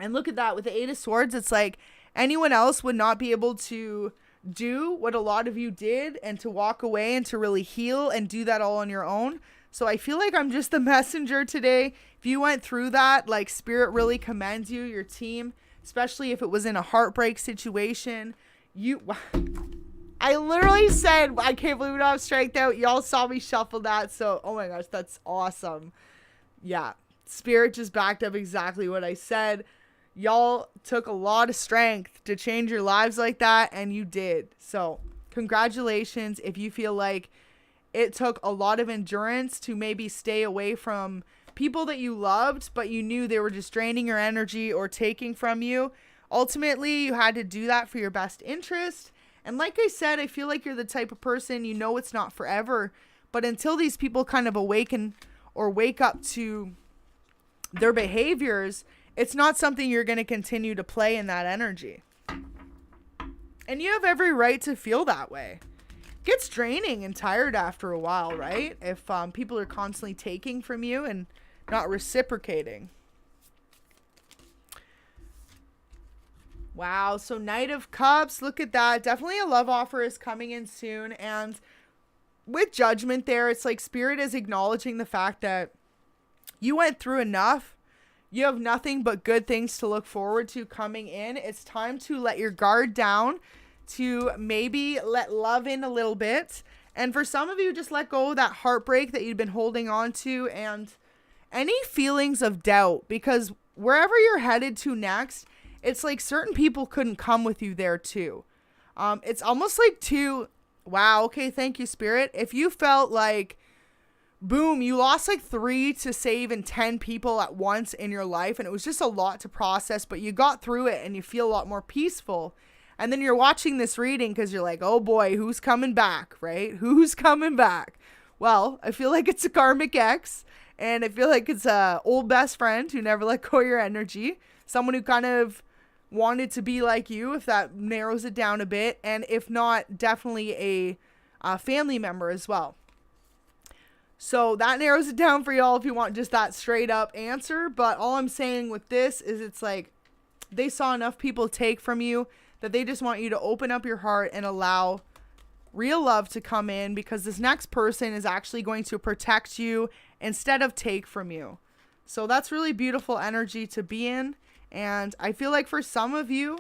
And look at that with the Eight of Swords. It's like anyone else would not be able to do what a lot of you did and to walk away and to really heal and do that all on your own. So I feel like I'm just the messenger today. If you went through that, like Spirit really commends you, your team, especially if it was in a heartbreak situation. I literally said, I can't believe I'm striked out. Y'all saw me shuffle that. So, oh my gosh, that's awesome. Yeah. Spirit just backed up exactly what I said. Y'all took a lot of strength to change your lives like that, and you did. So congratulations if you feel like it took a lot of endurance to maybe stay away from people that you loved, but you knew they were just draining your energy or taking from you. Ultimately, you had to do that for your best interest. And like I said, I feel like you're the type of person, you know it's not forever, but until these people kind of awaken or wake up to their behaviors, it's not something you're going to continue to play in that energy. And you have every right to feel that way. It gets draining and tired after a while, right? If people are constantly taking from you and not reciprocating. Wow, so Knight of Cups, look at that. Definitely a love offer is coming in soon. And with Judgment there, it's like Spirit is acknowledging the fact that you went through enough. You have nothing but good things to look forward to coming in. It's time to let your guard down, to maybe let love in a little bit. And for some of you, just let go of that heartbreak that you've been holding on to and any feelings of doubt, because wherever you're headed to next, it's like certain people couldn't come with you there too. It's almost like wow, okay, thank you, Spirit. If you felt like, boom, you lost like 3 to save and 10 people at once in your life, and it was just a lot to process, but you got through it and you feel a lot more peaceful. And then you're watching this reading because you're like, oh boy, who's coming back, right? Who's coming back? Well, I feel like it's a karmic ex, and I feel like it's a old best friend who never let go of your energy. Someone who kind of wanted to be like you, if that narrows it down a bit. And if not, definitely a family member as well. So that narrows it down for y'all if you want just that straight up answer. But all I'm saying with this is it's like they saw enough people take from you that they just want you to open up your heart and allow real love to come in, because this next person is actually going to protect you instead of take from you. So that's really beautiful energy to be in. And I feel like for some of you,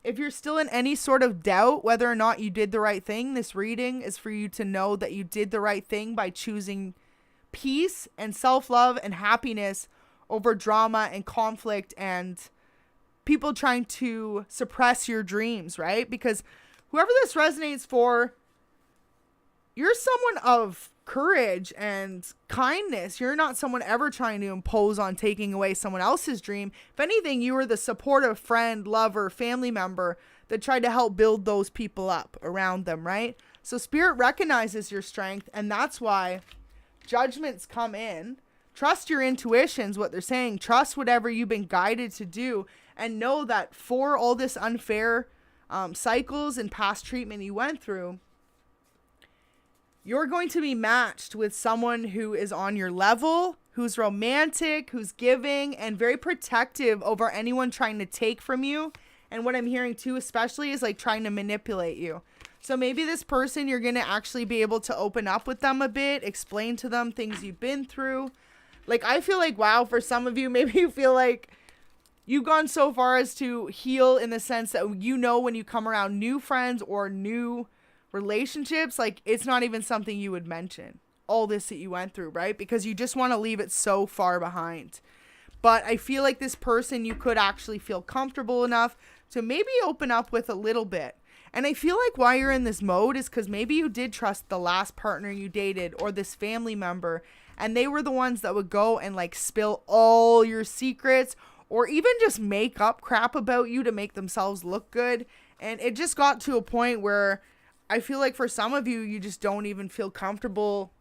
if you're still in any sort of doubt whether or not you did the right thing, this reading is for you to know that you did the right thing by choosing peace and self-love and happiness over drama and conflict and people trying to suppress your dreams, right? Because whoever this resonates for, you're someone of courage and kindness. You're not someone ever trying to impose on taking away someone else's dream. If anything, you were the supportive friend, lover, family member that tried to help build those people up around them, right? So Spirit recognizes your strength, and that's why judgments come in. Trust your intuitions, what they're saying. Trust whatever you've been guided to do, and know that for all this unfair cycles and past treatment you went through, you're going to be matched with someone who is on your level, who's romantic, who's giving, and very protective over anyone trying to take from you. And what I'm hearing too, especially, is like trying to manipulate you. So maybe this person, you're going to actually be able to open up with them a bit, explain to them things you've been through. Like, I feel like, wow, for some of you, maybe you feel like you've gone so far as to heal in the sense that, you know, when you come around new friends or new relationships, like, it's not even something you would mention. All this that you went through, right? Because you just want to leave it so far behind. But I feel like this person, you could actually feel comfortable enough to maybe open up with a little bit. And I feel like why you're in this mode is because maybe you did trust the last partner you dated or this family member, and they were the ones that would go and like spill all your secrets or even just make up crap about you to make themselves look good. And it just got to a point where I feel like for some of you, you just don't even feel comfortable,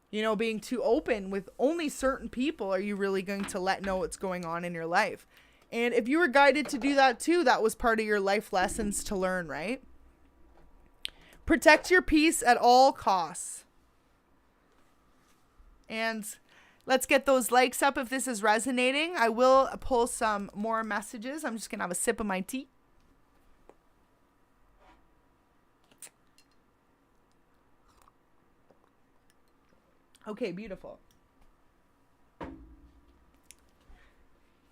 you know, being too open with only certain people. Are you really going to let know what's going on in your life? And if you were guided to do that too, that was part of your life lessons to learn, right? Protect your peace at all costs. And let's get those likes up if this is resonating. I will pull some more messages. I'm just going to have a sip of my tea. Okay, beautiful.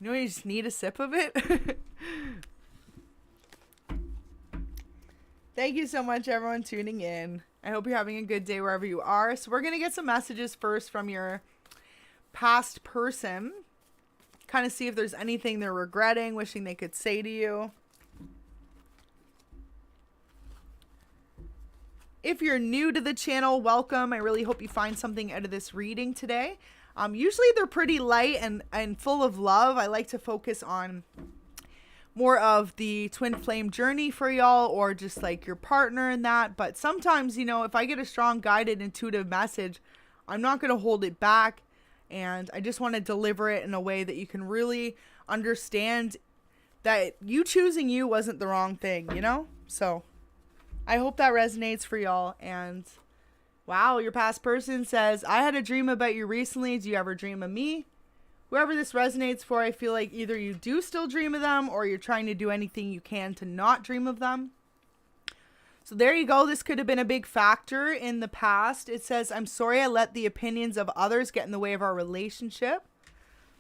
You know, you just need a sip of it. Thank you so much, everyone, tuning in. I hope you're having a good day wherever you are. So we're going to get some messages first from your past person. Kind of see if there's anything they're regretting, wishing they could say to you. If you're new to the channel, welcome. I really hope you find something out of this reading today. Usually they're pretty light and full of love. I like to focus on more of the twin flame journey for y'all, or just like your partner in that. But sometimes, you know, if I get a strong guided intuitive message, I'm not going to hold it back. And I just want to deliver it in a way that you can really understand that you choosing you wasn't the wrong thing, you know? So I hope that resonates for y'all. And wow, your past person says, I had a dream about you recently. Do you ever dream of me? Whoever this resonates for, I feel like either you do still dream of them or you're trying to do anything you can to not dream of them. So there you go. This could have been a big factor in the past. It says, I'm sorry I let the opinions of others get in the way of our relationship.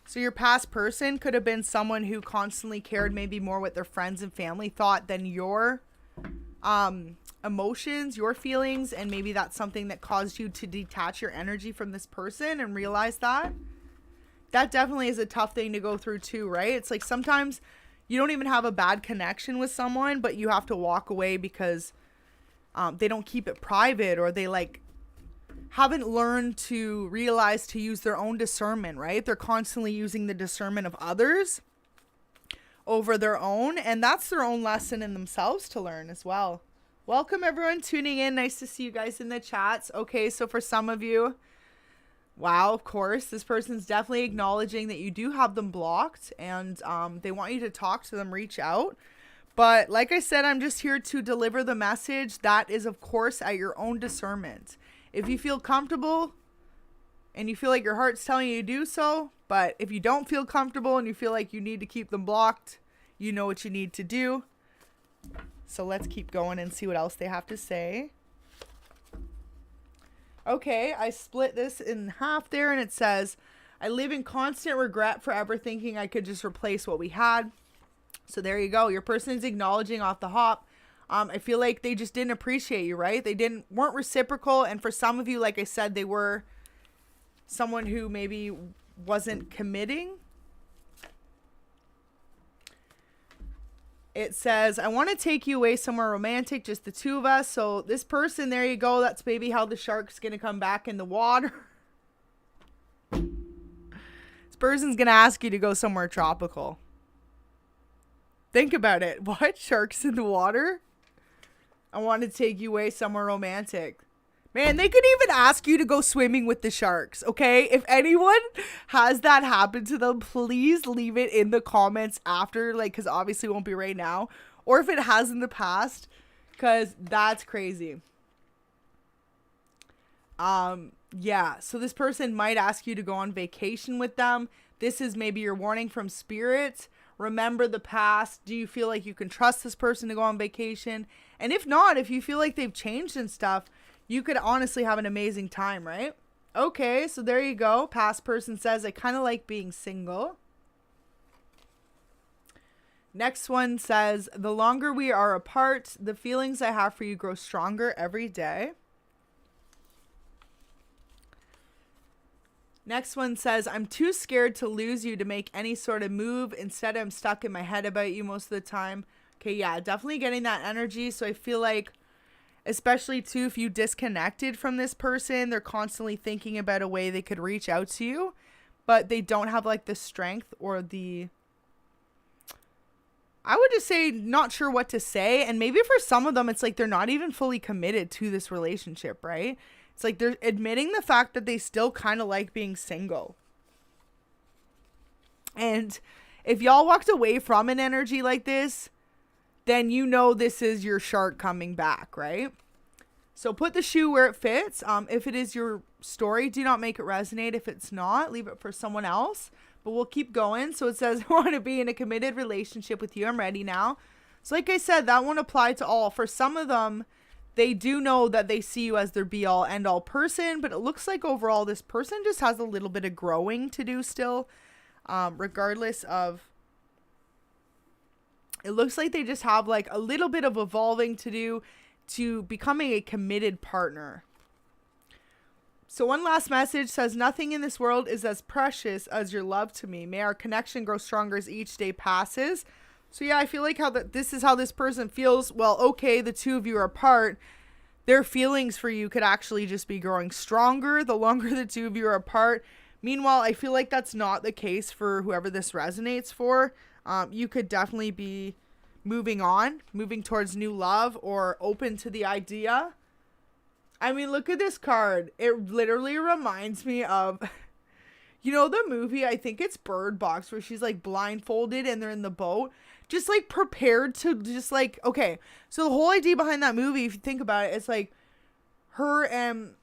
So your past person could have been someone who constantly cared maybe more what their friends and family thought than your emotions, your feelings, and maybe that's something that caused you to detach your energy from this person and realize that. That definitely is a tough thing to go through too, right? It's like sometimes you don't even have a bad connection with someone, but you have to walk away because they don't keep it private, or they like haven't learned to realize to use their own discernment, right? They're constantly using the discernment of others over their own, and that's their own lesson in themselves to learn as well. Welcome everyone tuning in. Nice to see you guys in the chats. Okay, so for some of you, wow, of course, this person's definitely acknowledging that you do have them blocked, and they want you to talk to them, reach out. But like I said, I'm just here to deliver the message. That is, of course, at your own discernment. If you feel comfortable and you feel like your heart's telling you to do so, but if you don't feel comfortable and you feel like you need to keep them blocked, you know what you need to do. So let's keep going and see what else they have to say. Okay, I split this in half there, and it says, I live in constant regret for ever thinking I could just replace what we had. So there you go. Your person is acknowledging off the hop. I feel like they just didn't appreciate you, right? They weren't reciprocal. And for some of you, like I said, they were someone who maybe wasn't committing. It says, I want to take you away somewhere romantic, just the two of us. So this person, there you go. That's maybe how the shark's going to come back in the water. This person's going to ask you to go somewhere tropical. Think about it. What? Sharks in the water? I want to take you away somewhere romantic. Man, they could even ask you to go swimming with the sharks, okay? If anyone has that happen to them, please leave it in the comments after, like, because obviously it won't be right now. Or if it has in the past, because that's crazy. Yeah, so this person might ask you to go on vacation with them. This is maybe your warning from spirit. Remember the past. Do you feel like you can trust this person to go on vacation? And if not, if you feel like they've changed and stuff, you could honestly have an amazing time, right? Okay, so there you go. Past person says, I kind of like being single. Next one says, the longer we are apart, the feelings I have for you grow stronger every day. Next one says, I'm too scared to lose you to make any sort of move. Instead, I'm stuck in my head about you most of the time. Okay, yeah, definitely getting that energy. So I feel like, especially too, if you disconnected from this person, they're constantly thinking about a way they could reach out to you, but they don't have like the strength or the, I would just say, not sure what to say. And maybe for some of them, it's like they're not even fully committed to this relationship, right? It's like they're admitting the fact that they still kind of like being single. And if y'all walked away from an energy like this, then you know this is your shark coming back, right? So put the shoe where it fits. If it is your story, do not make it resonate. If it's not, leave it for someone else. But we'll keep going. So it says, I want to be in a committed relationship with you. I'm ready now. So like I said, that won't apply to all. For some of them, they do know that they see you as their be-all, end-all person, but it looks like overall this person just has a little bit of growing to do still, regardless of, it looks like they just have like a little bit of evolving to do to becoming a committed partner. So one last message says, nothing in this world is as precious as your love to me. May our connection grow stronger as each day passes. So yeah, I feel like this is how this person feels. Well, okay, the two of you are apart. Their feelings for you could actually just be growing stronger the longer the two of you are apart. Meanwhile, I feel like that's not the case for whoever this resonates for. You could definitely be moving on, moving towards new love, or open to the idea. I mean, look at this card. It literally reminds me of, you know, the movie, I think it's Bird Box, where she's like blindfolded and they're in the boat. Just like prepared to just like, okay. So the whole idea behind that movie, if you think about it, it's like her and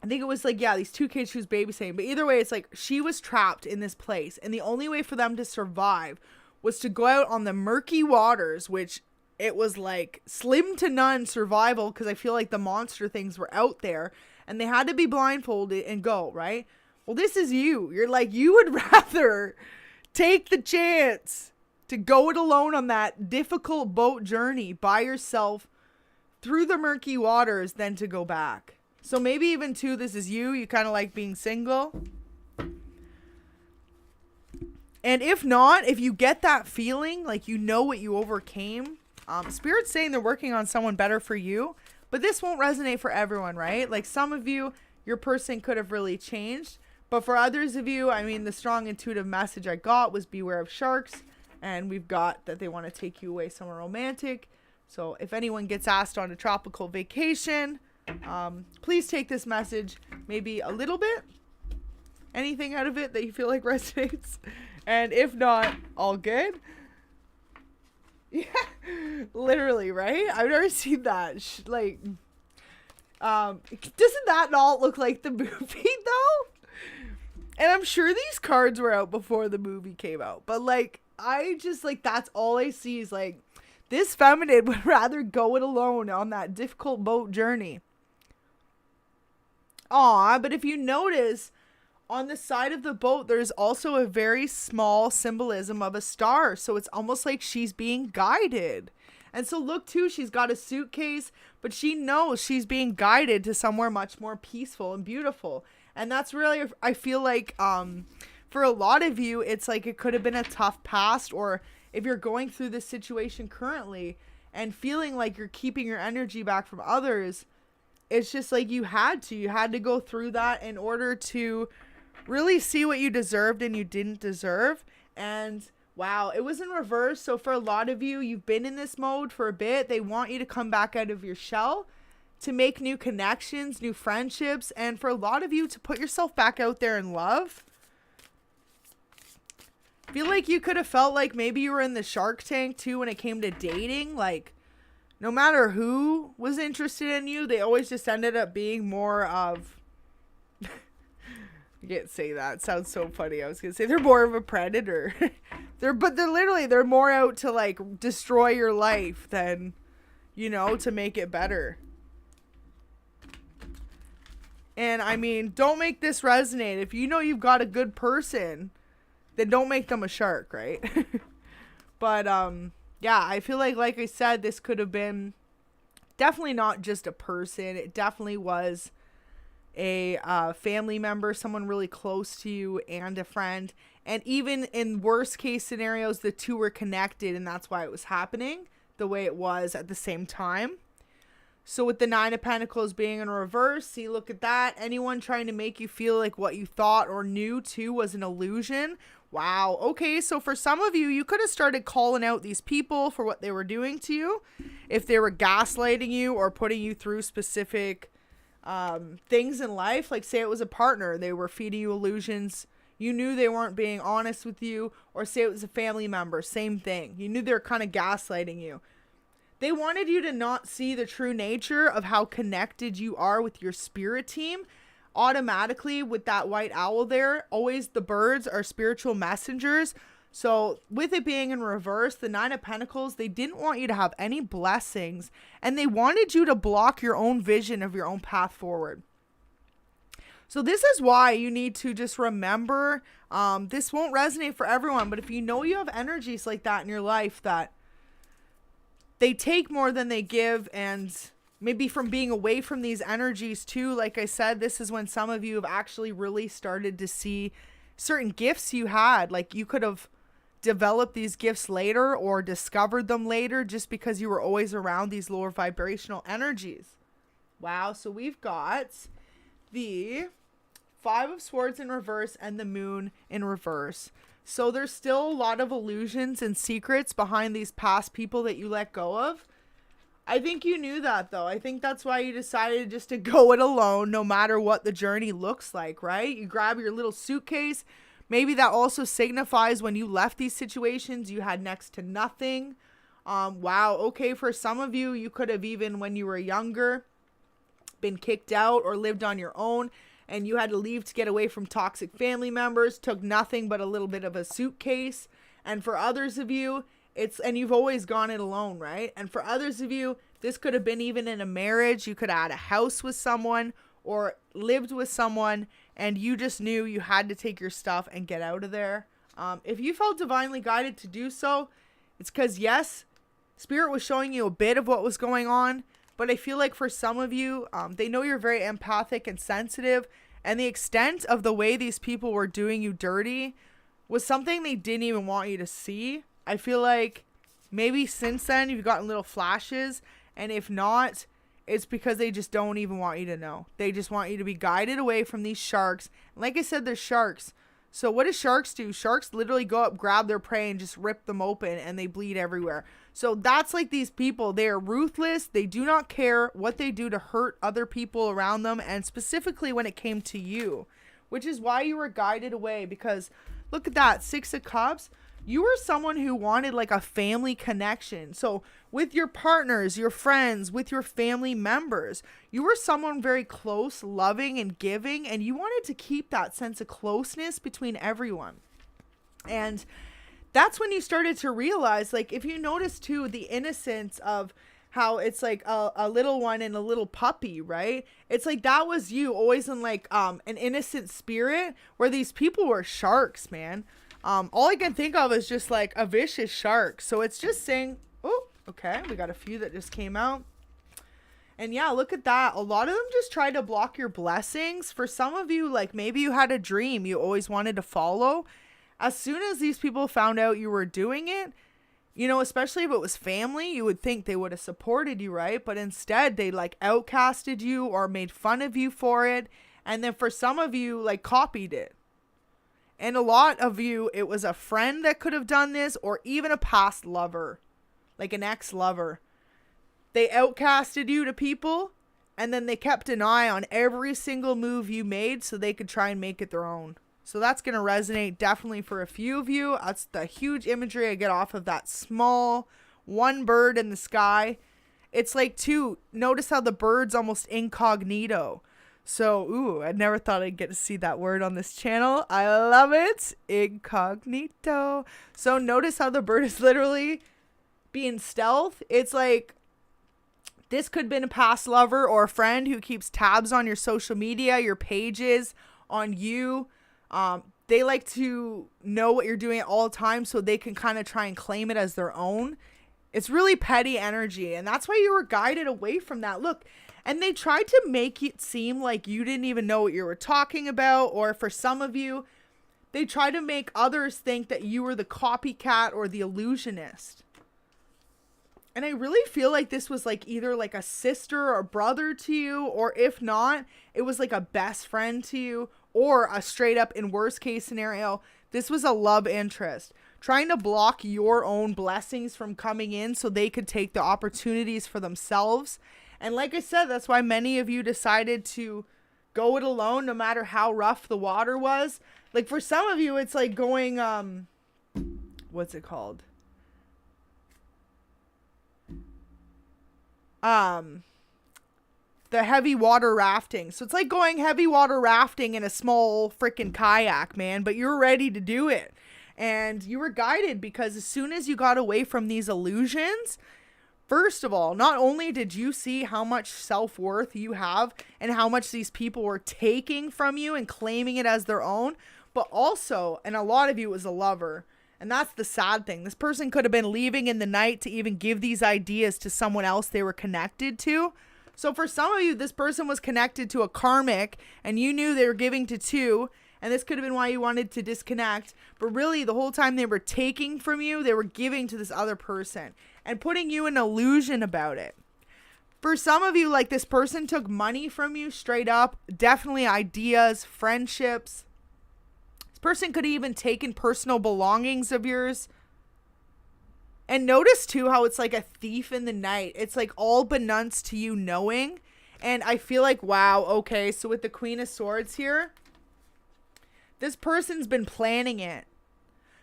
I think it was like, yeah, these two kids she was babysitting. But either way, it's like she was trapped in this place. And the only way for them to survive was to go out on the murky waters, which it was like slim to none survival because I feel like the monster things were out there. And they had to be blindfolded and go, right? Well, this is you. You're like, you would rather take the chance to go it alone on that difficult boat journey by yourself through the murky waters than to go back. So maybe even too, this is you. You kind of like being single. And if not, if you get that feeling, like you know what you overcame, Spirit's saying they're working on someone better for you. But this won't resonate for everyone, right? Like some of you, your person could have really changed. But for others of you, I mean, the strong intuitive message I got was beware of sharks. And we've got that they want to take you away somewhere romantic. So if anyone gets asked on a tropical vacation, please take this message maybe a little bit. Anything out of it that you feel like resonates. And if not, all good. Yeah, literally, right? I've never seen that. Doesn't that not look like the movie though? And I'm sure these cards were out before the movie came out. But like, I just like, that's all I see is like, this feminine would rather go it alone on that difficult boat journey. Aw, but if you notice, on the side of the boat, there's also a very small symbolism of a star. So it's almost like she's being guided. And so look too, she's got a suitcase, but she knows she's being guided to somewhere much more peaceful and beautiful. And that's really, I feel like, for a lot of you, it's like it could have been a tough past, or if you're going through this situation currently and feeling like you're keeping your energy back from others, it's just like you had to go through that in order to really see what you deserved and you didn't deserve. And wow, it was in reverse. So for a lot of you, you've been in this mode for a bit. They want you to come back out of your shell, to make new connections, new friendships, and for a lot of you to put yourself back out there in love. I feel like you could have felt like maybe you were in the Shark Tank too when it came to dating. Like, no matter who was interested in you, they always just ended up being more of You can't say that. It sounds so funny. I was going to say they're more of a predator. They're more out to like destroy your life than, you know, to make it better. And I mean, don't make this resonate. If you know you've got a good person, then don't make them a shark, right? But yeah, I feel like I said, this could have been definitely not just a person. It definitely was a family member, someone really close to you, and a friend. And even in worst case scenarios, the two were connected, and that's why it was happening the way it was at the same time. So with the Nine of Pentacles being in reverse, see, look at that. Anyone trying to make you feel like what you thought or knew too was an illusion. Wow. Okay, so for some of you, you could have started calling out these people for what they were doing to you. If they were gaslighting you or putting you through specific things in life, like say it was a partner, they were feeding you illusions. You knew they weren't being honest with you. Or say it was a family member, same thing. You knew they were kind of gaslighting you. They wanted you to not see the true nature of how connected you are with your spirit team. Automatically with that white owl there, always the birds are spiritual messengers. So with it being in reverse, the Nine of Pentacles, they didn't want you to have any blessings, and they wanted you to block your own vision of your own path forward. So this is why you need to just remember, this won't resonate for everyone, but if you know you have energies like that in your life, that they take more than they give, and maybe from being away from these energies too, like I said, this is when some of you have actually really started to see certain gifts you had. Like you could have developed these gifts later or discovered them later just because you were always around these lower vibrational energies. Wow. So we've got the Five of Swords in reverse and the Moon in reverse. So there's still a lot of illusions and secrets behind these past people that you let go of. I think you knew that though. I think that's why you decided just to go it alone no matter what the journey looks like, right? You grab your little suitcase. Maybe that also signifies when you left these situations, you had next to nothing. Wow. Okay. For some of you, you could have even when you were younger been kicked out or lived on your own, and you had to leave to get away from toxic family members, took nothing but a little bit of a suitcase. And for others of you, and you've always gone it alone, right? And for others of you, this could have been even in a marriage. You could have had a house with someone or lived with someone, and you just knew you had to take your stuff and get out of there. If you felt divinely guided to do so, it's because, yes, Spirit was showing you a bit of what was going on. But I feel like for some of you, they know you're very empathic and sensitive. And the extent of the way these people were doing you dirty was something they didn't even want you to see. I feel like maybe since then you've gotten little flashes. And if not, it's because they just don't even want you to know. They just want you to be guided away from these sharks. And like I said, they're sharks. So what do sharks do? Sharks literally go up, grab their prey, and just rip them open, and they bleed everywhere. So that's like these people. They are ruthless. They do not care what they do to hurt other people around them, and specifically when it came to you, which is why you were guided away. Because look at that, Six of Cups. You were someone who wanted like a family connection. So with your partners, your friends, with your family members, you were someone very close, loving and giving, and you wanted to keep that sense of closeness between everyone. And that's when you started to realize, like, if you notice too, the innocence of how it's like a little one and a little puppy, right? It's like that was you always in like an innocent spirit, where these people were sharks, man. All I can think of is just like a vicious shark. So it's just saying, oh, okay, we got a few that just came out. And yeah, look at that. A lot of them just try to block your blessings. For some of you, like maybe you had a dream you always wanted to follow. As soon as these people found out you were doing it, you know, especially if it was family, you would think they would have supported you, right? But instead they like outcasted you or made fun of you for it. And then for some of you, like copied it. And a lot of you, it was a friend that could have done this, or even a past lover, like an ex-lover. They outcasted you to people, and then they kept an eye on every single move you made so they could try and make it their own. So that's going to resonate definitely for a few of you. That's the huge imagery I get off of that small one bird in the sky. It's like notice how the bird's almost incognito. So, I never thought I'd get to see that word on this channel. I love it. Incognito. So notice how the bird is literally being stealth. It's like this could have been a past lover or a friend who keeps tabs on your social media, your pages, on you. They like to know what you're doing at all times so they can kind of try and claim it as their own. It's really petty energy, and that's why you were guided away from that. Look, and they tried to make it seem like you didn't even know what you were talking about, or for some of you, they tried to make others think that you were the copycat or the illusionist. And I really feel like this was like either like a sister or brother to you, or if not, it was like a best friend to you, or a straight up, in worst case scenario, this was a love interest trying to block your own blessings from coming in so they could take the opportunities for themselves. And like I said, that's why many of you decided to go it alone, no matter how rough the water was. Like for some of you, it's like going, what's it called? The heavy water rafting. So it's like going heavy water rafting in a small freaking kayak, man, but you're ready to do it. And you were guided because as soon as you got away from these illusions, first of all, not only did you see how much self-worth you have and how much these people were taking from you and claiming it as their own, but also, and a lot of you was a lover. And that's the sad thing. This person could have been leaving in the night to even give these ideas to someone else they were connected to. So for some of you, this person was connected to a karmic and you knew they were giving to two. And this could have been why you wanted to disconnect. But really, the whole time they were taking from you, they were giving to this other person and putting you in illusion about it. For some of you, like this person took money from you straight up. Definitely ideas, friendships. This person could have even taken personal belongings of yours. And notice too how it's like a thief in the night. It's like all beknownst to you knowing. And I feel like, wow, okay, so with the Queen of Swords here, this person's been planning it.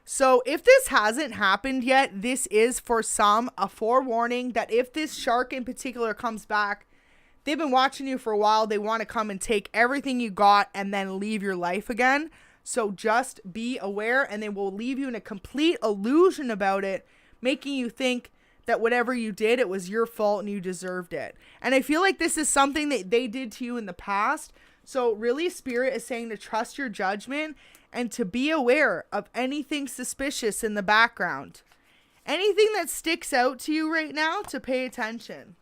So if this hasn't happened yet, this is for some a forewarning that if this shark in particular comes back, they've been watching you for a while. They want to come and take everything you got and then leave your life again. So just be aware, and they will leave you in a complete illusion about it, making you think that whatever you did, it was your fault and you deserved it. And I feel like this is something that they did to you in the past. So really, Spirit is saying to trust your judgment and to be aware of anything suspicious in the background. Anything that sticks out to you right now, to pay attention.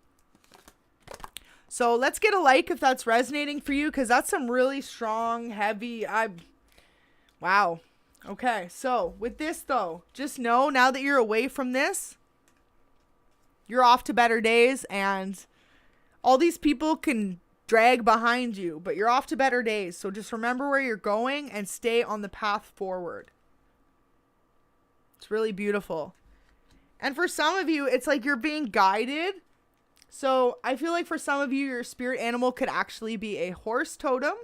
So let's get a like if that's resonating for you, because that's some really strong, heavy, wow. Okay, so with this though, just know now that you're away from this, you're off to better days, and all these people can drag behind you, but you're off to better days. So just remember where you're going and stay on the path forward. It's really beautiful. And for some of you, it's like you're being guided. So I feel like for some of you, your spirit animal could actually be a horse totem.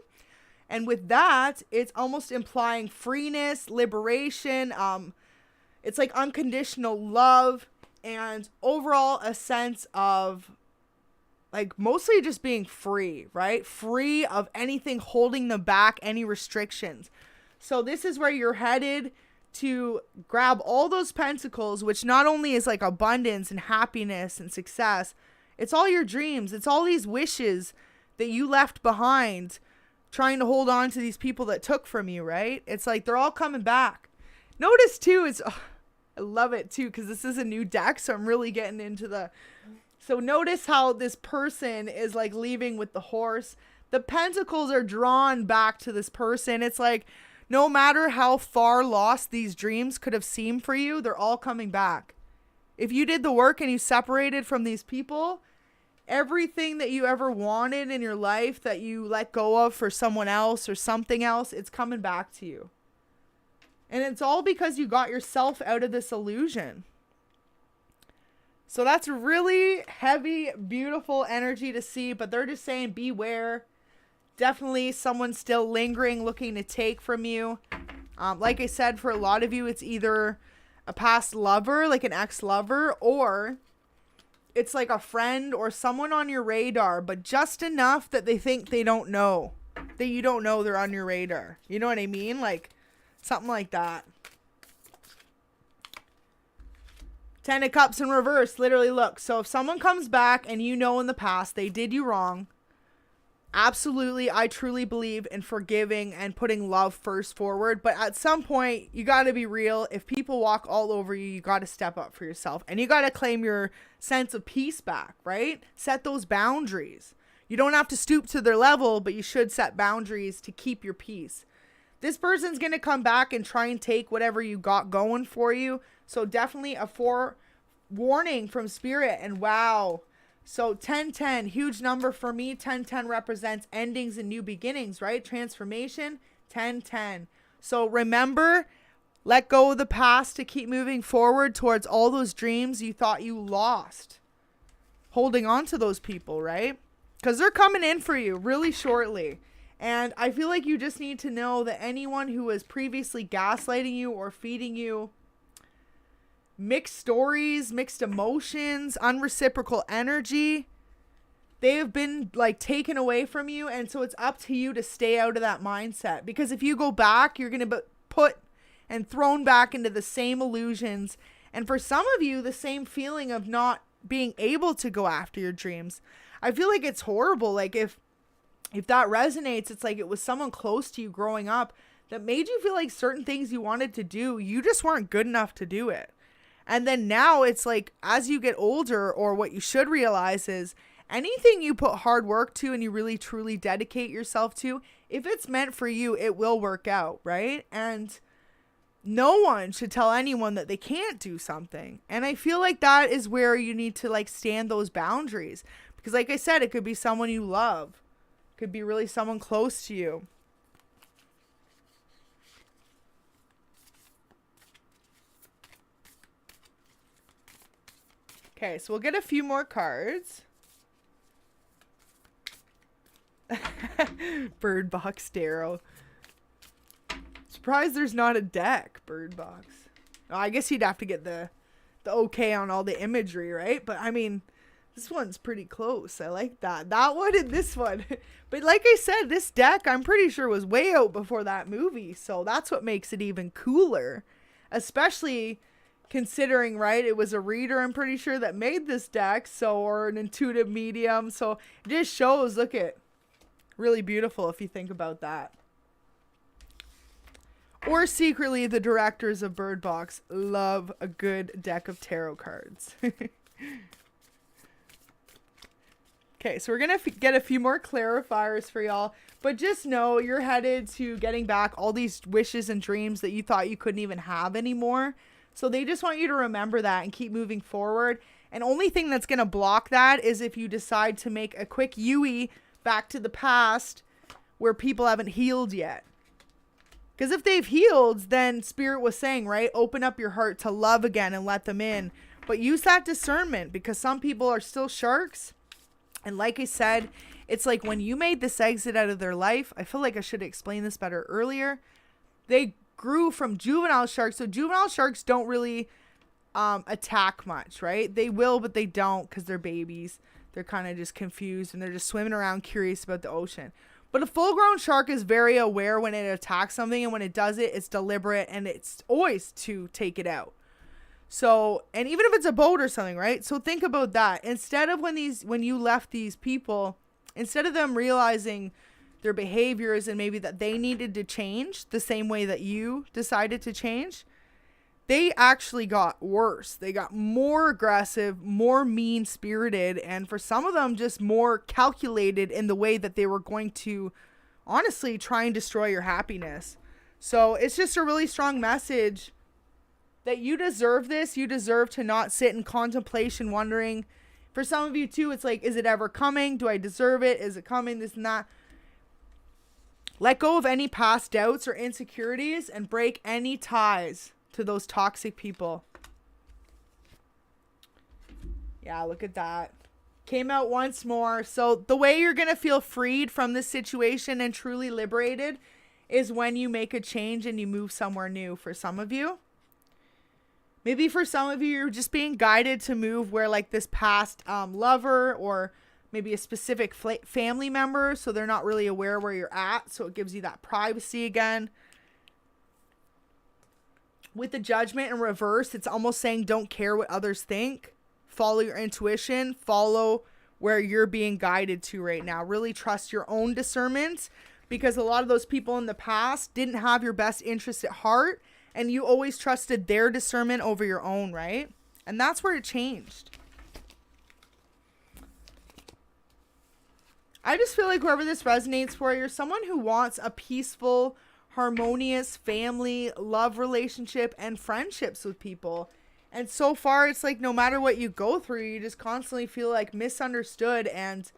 And with that, it's almost implying freeness, liberation. It's like unconditional love and overall a sense of like mostly just being free, right? Free of anything holding them back, any restrictions. So this is where you're headed to grab all those pentacles, which not only is like abundance and happiness and success, it's all your dreams. It's all these wishes that you left behind trying to hold on to these people that took from you, right? It's like they're all coming back. Notice too, I love it too, because this is a new deck, so I'm really getting into the... So notice how this person is like leaving with the horse. The pentacles are drawn back to this person. It's like no matter how far lost these dreams could have seemed for you, they're all coming back. If you did the work and you separated from these people, everything that you ever wanted in your life that you let go of for someone else or something else, it's coming back to you. And it's all because you got yourself out of this illusion. So that's really heavy, beautiful energy to see, but they're just saying beware. Definitely someone still lingering, looking to take from you. Like I said, for a lot of you, it's either a past lover, like an ex-lover, or it's like a friend or someone on your radar, but just enough that they think they don't know, that you don't know they're on your radar. You know what I mean? Like something like that. 10 of Cups in reverse. Literally, look. So if someone comes back and you know in the past they did you wrong, absolutely, I truly believe in forgiving and putting love first forward. But at some point, you got to be real. If people walk all over you, you got to step up for yourself. And you got to claim your sense of peace back, right? Set those boundaries. You don't have to stoop to their level, but you should set boundaries to keep your peace. This person's going to come back and try and take whatever you got going for you. So definitely a forewarning from Spirit. And wow. So 1010, huge number for me. 1010 represents endings and new beginnings, right? Transformation, 1010. So remember, let go of the past to keep moving forward towards all those dreams you thought you lost. Holding on to those people, right? Because they're coming in for you really shortly. And I feel like you just need to know that anyone who was previously gaslighting you or feeding you mixed stories, mixed emotions, unreciprocal energy, they have been like taken away from you. And so it's up to you to stay out of that mindset, because if you go back, you're going to be put and thrown back into the same illusions. And for some of you, the same feeling of not being able to go after your dreams. I feel like it's horrible. Like if that resonates, it's like it was someone close to you growing up that made you feel like certain things you wanted to do, you just weren't good enough to do it. And then now it's like, as you get older, or what you should realize is anything you put hard work to and you really truly dedicate yourself to, if it's meant for you, it will work out, right? And no one should tell anyone that they can't do something. And I feel like that is where you need to like stand those boundaries. Because like I said, it could be someone you love. It could be really someone close to you. Okay, so we'll get a few more cards. Bird box tarot. Surprised there's not a deck, bird box. Oh, I guess you'd have to get the okay on all the imagery, right? But I mean, this one's pretty close. I like that. That one and this one. But like I said, this deck I'm pretty sure was way out before that movie. So that's what makes it even cooler. Especially considering, right, it was a reader, I'm pretty sure, that made this deck, so, or an intuitive medium. So it just shows, look at, really beautiful if you think about that. Or secretly, the directors of Bird Box love a good deck of tarot cards. Okay, so we're going to get a few more clarifiers for y'all. But just know you're headed to getting back all these wishes and dreams that you thought you couldn't even have anymore. So they just want you to remember that and keep moving forward. And only thing that's going to block that is if you decide to make a quick U-E back to the past where people haven't healed yet. Because if they've healed, then Spirit was saying, right, open up your heart to love again and let them in. But use that discernment, because some people are still sharks. And like I said, it's like when you made this exit out of their life, I feel like I should explain this better earlier. They grew from juvenile sharks. So juvenile sharks don't really attack much, right? They will, but they don't, because they're babies. They're kind of just confused and they're just swimming around curious about the ocean. But a full-grown shark is very aware when it attacks something, and when it does it, it's deliberate and it's always to take it out. So, and even if it's a boat or something, right? So think about that. Instead of when you left these people, instead of them realizing their behaviors and maybe that they needed to change the same way that you decided to change, they actually got worse. They got more aggressive, more mean-spirited, and for some of them, just more calculated in the way that they were going to, honestly, try and destroy your happiness. So it's just a really strong message that you deserve this. You deserve to not sit in contemplation wondering. For some of you, too, it's like, is it ever coming? Do I deserve it? Is it coming? This and that. Let go of any past doubts or insecurities and break any ties to those toxic people. Yeah, look at that. Came out once more. So the way you're going to feel freed from this situation and truly liberated is when you make a change and you move somewhere new for some of you. Maybe for some of you, you're just being guided to move where like this past lover or maybe a specific family member, so they're not really aware where you're at. So it gives you that privacy again. With the Judgment in reverse, it's almost saying don't care what others think. Follow your intuition. Follow where you're being guided to right now. Really trust your own discernment, because a lot of those people in the past didn't have your best interest at heart, and you always trusted their discernment over your own, right? And that's where it changed. I just feel like whoever this resonates for, you're someone who wants a peaceful, harmonious family, love relationship, and friendships with people. And so far, it's like no matter what you go through, you just constantly feel like misunderstood and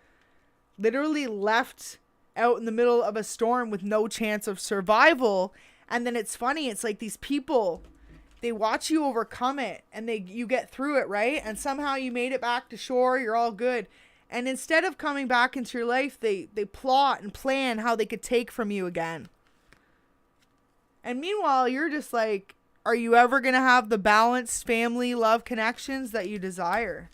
literally left out in the middle of a storm with no chance of survival. And then it's funny, it's like these people, they watch you overcome it and you get through it, right? And somehow you made it back to shore, you're all good. And instead of coming back into your life, they plot and plan how they could take from you again. And meanwhile, you're just like, are you ever going to have the balanced family love connections that you desire?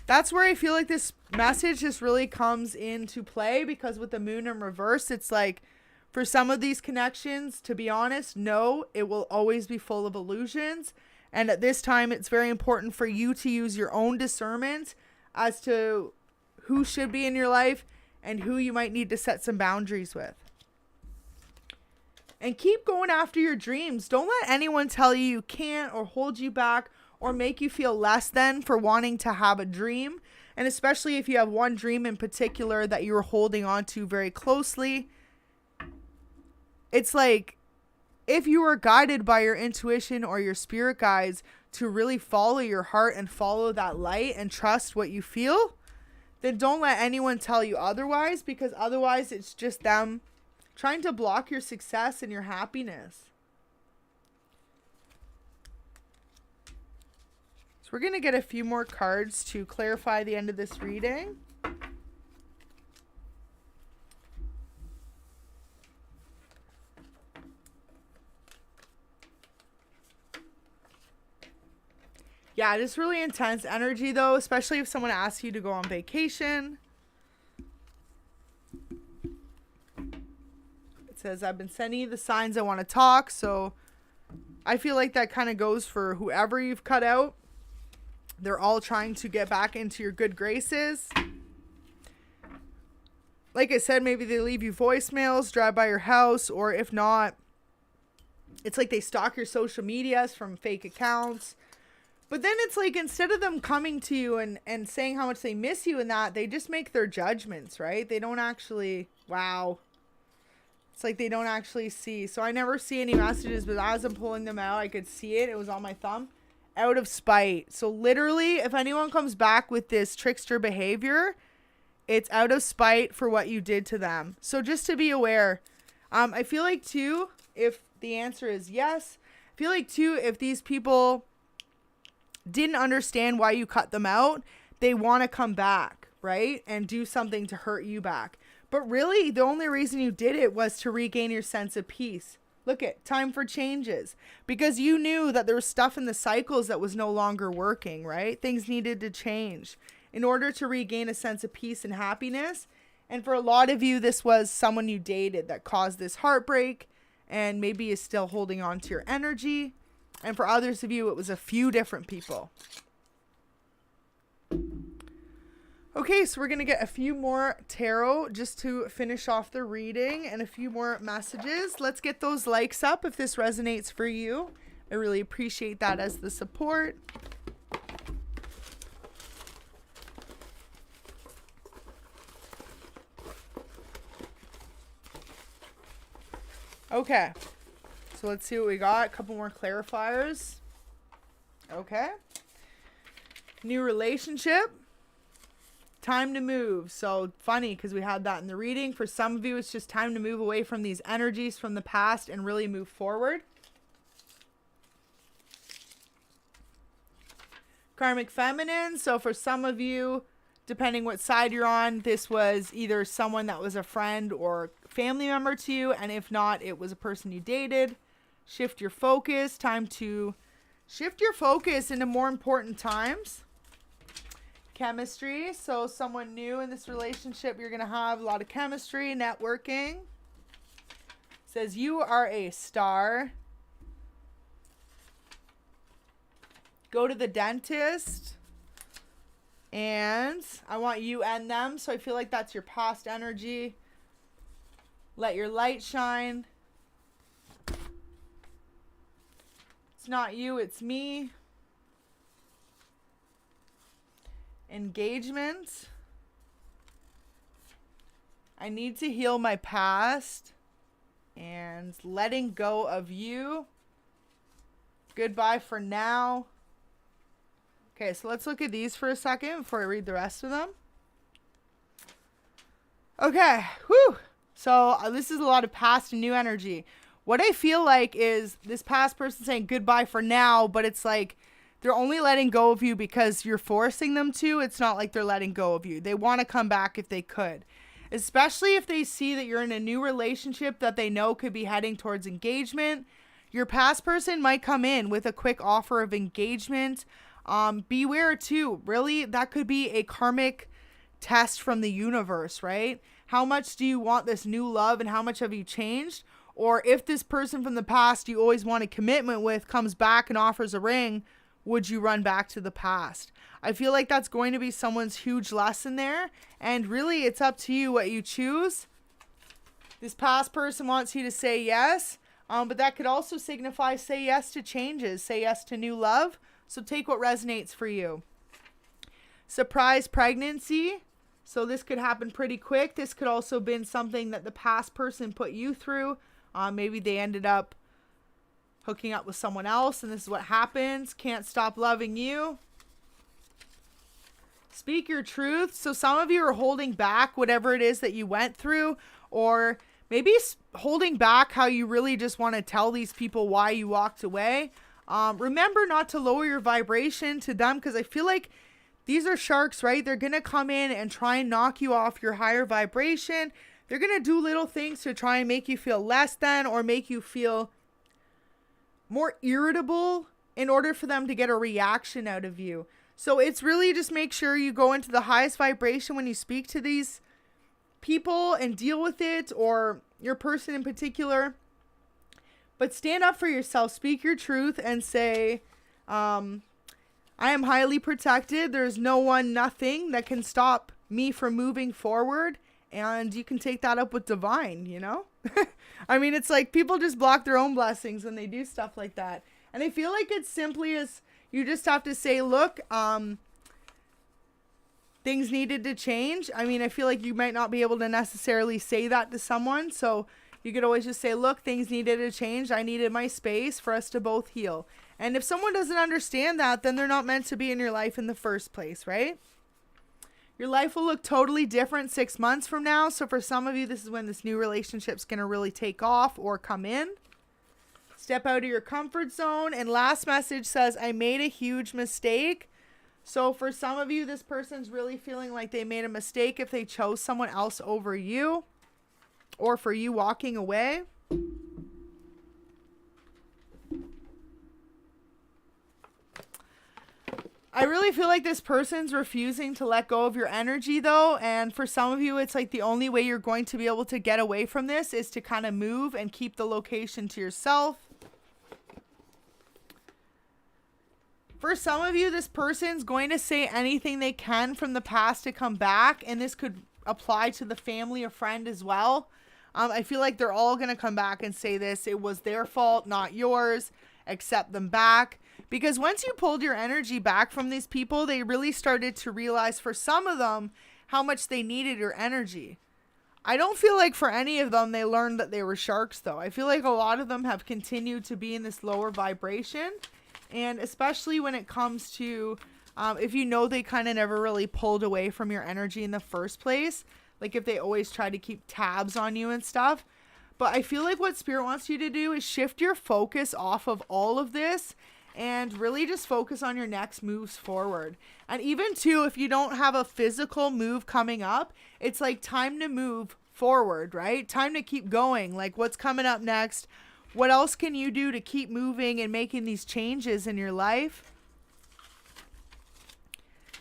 That's where I feel like this message just really comes into play, because with the moon in reverse, it's like, for some of these connections, to be honest, no, it will always be full of illusions. And at this time, it's very important for you to use your own discernment as to who should be in your life and who you might need to set some boundaries with. And keep going after your dreams. Don't let anyone tell you you can't, or hold you back, or make you feel less than for wanting to have a dream. And especially if you have one dream in particular that you're holding on to very closely. It's like, if you are guided by your intuition or your spirit guides to really follow your heart and follow that light and trust what you feel, then don't let anyone tell you otherwise, because otherwise it's just them trying to block your success and your happiness. So we're going to get a few more cards to clarify the end of this reading. Yeah, it is really intense energy though, especially if someone asks you to go on vacation. It says, I've been sending you the signs I want to talk. So I feel like that kind of goes for whoever you've cut out. They're all trying to get back into your good graces. Like I said, maybe they leave you voicemails, drive by your house, or if not, it's like they stalk your social medias from fake accounts. But then it's like, instead of them coming to you and saying how much they miss you and that, they just make their judgments, right? They don't actually, wow. It's like they don't actually see. So I never see any messages, but as I'm pulling them out, I could see it. It was on my thumb. Out of spite. So literally, if anyone comes back with this trickster behavior, it's out of spite for what you did to them. So just to be aware, I feel like too, if the answer is yes, I feel like too, if these people didn't understand why you cut them out, they want to come back, right? And do something to hurt you back. But really, the only reason you did it was to regain your sense of peace. Look at time for changes, because you knew that there was stuff in the cycles that was no longer working, right? Things needed to change in order to regain a sense of peace and happiness. And for a lot of you, this was someone you dated that caused this heartbreak and maybe is still holding on to your energy. And for others of you, it was a few different people. Okay, so we're going to get a few more tarot just to finish off the reading and a few more messages. Let's get those likes up if this resonates for you. I really appreciate that as the support. Okay. So let's see what we got. A couple more clarifiers. Okay. New relationship. Time to move. So funny because we had that in the reading. For some of you, it's just time to move away from these energies from the past and really move forward. Karmic feminine. So for some of you, depending what side you're on, this was either someone that was a friend or family member to you. And if not, it was a person you dated. shift your focus. Time to shift your focus into more important times. Chemistry. So someone new in this relationship, you're going to have a lot of chemistry, networking. Says you are a star. Go to the dentist. And I want you and them. So I feel like that's your past energy. Let your light shine. It's not you, it's me. Engagement. I need to heal my past. And letting go of you. Goodbye for now. Okay, so let's look at these for a second before I read the rest of them. Okay, whew. So this is a lot of past and new energy. What I feel like is this past person saying goodbye for now, but it's like they're only letting go of you because you're forcing them to. It's not like they're letting go of you. They want to come back if they could. Especially if they see that you're in a new relationship that they know could be heading towards engagement. Your past person might come in with a quick offer of engagement. Beware too, really, that could be a karmic test from the universe, right? How much do you want this new love and how much have you changed? Or if this person from the past you always want a commitment with comes back and offers a ring, would you run back to the past? I feel like that's going to be someone's huge lesson there. And really, it's up to you what you choose. This past person wants you to say yes, but that could also signify say yes to changes, say yes to new love. So take what resonates for you. Surprise pregnancy. So this could happen pretty quick. This could also been something that the past person put you through. Maybe they ended up hooking up with someone else and this is what happens. Can't stop loving you. Speak your truth. So some of you are holding back whatever it is that you went through, or maybe holding back how you really just want to tell these people why you walked away. Remember not to lower your vibration to them, because I feel like these are sharks, right? They're going to come in and try and knock you off your higher vibration. They're going to do little things to try and make you feel less than or make you feel more irritable in order for them to get a reaction out of you. So it's really just make sure you go into the highest vibration when you speak to these people and deal with it, or your person in particular. But stand up for yourself, speak your truth, and say, I am highly protected. There's no one, nothing that can stop me from moving forward. And you can take that up with divine, you know? I mean, it's like people just block their own blessings when they do stuff like that. And I feel like it's simply as you just have to say, look, things needed to change. I mean, I feel like you might not be able to necessarily say that to someone. So you could always just say, look, things needed to change. I needed my space for us to both heal. And if someone doesn't understand that, then they're not meant to be in your life in the first place, right? Your life will look totally different 6 months from now. So for some of you, this is when this new relationship's going to really take off or come in. Step out of your comfort zone. And last message says, I made a huge mistake. So for some of you, this person's really feeling like they made a mistake if they chose someone else over you, or for you walking away. I really feel like this person's refusing to let go of your energy though. And for some of you, it's like the only way you're going to be able to get away from this is to kind of move and keep the location to yourself. For some of you, this person's going to say anything they can from the past to come back. And this could apply to the family or friend as well. I feel like they're all going to come back and say this. It was their fault, not yours. Accept them back. Because once you pulled your energy back from these people, they really started to realize for some of them how much they needed your energy. I don't feel like for any of them they learned that they were sharks though. I feel like a lot of them have continued to be in this lower vibration. And especially when it comes to if you know they kind of never really pulled away from your energy in the first place. Like if they always try to keep tabs on you and stuff. But I feel like what Spirit wants you to do is shift your focus off of all of this and really just focus on your next moves forward. And even too, if you don't have a physical move coming up, it's like time to move forward, right? Time to keep going. Like what's coming up next? What else can you do to keep moving and making these changes in your life?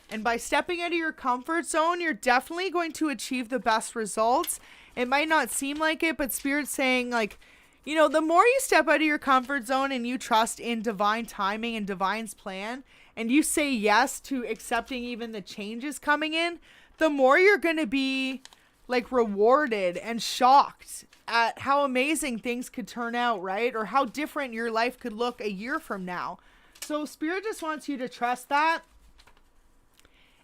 And by stepping out of your comfort zone, you're definitely going to achieve the best results. It might not seem like it, but Spirit's saying, like, you know, the more you step out of your comfort zone and you trust in divine timing and divine's plan, and you say yes to accepting even the changes coming in, the more you're going to be like rewarded and shocked at how amazing things could turn out, right? Or how different your life could look a year from now. So Spirit just wants you to trust that.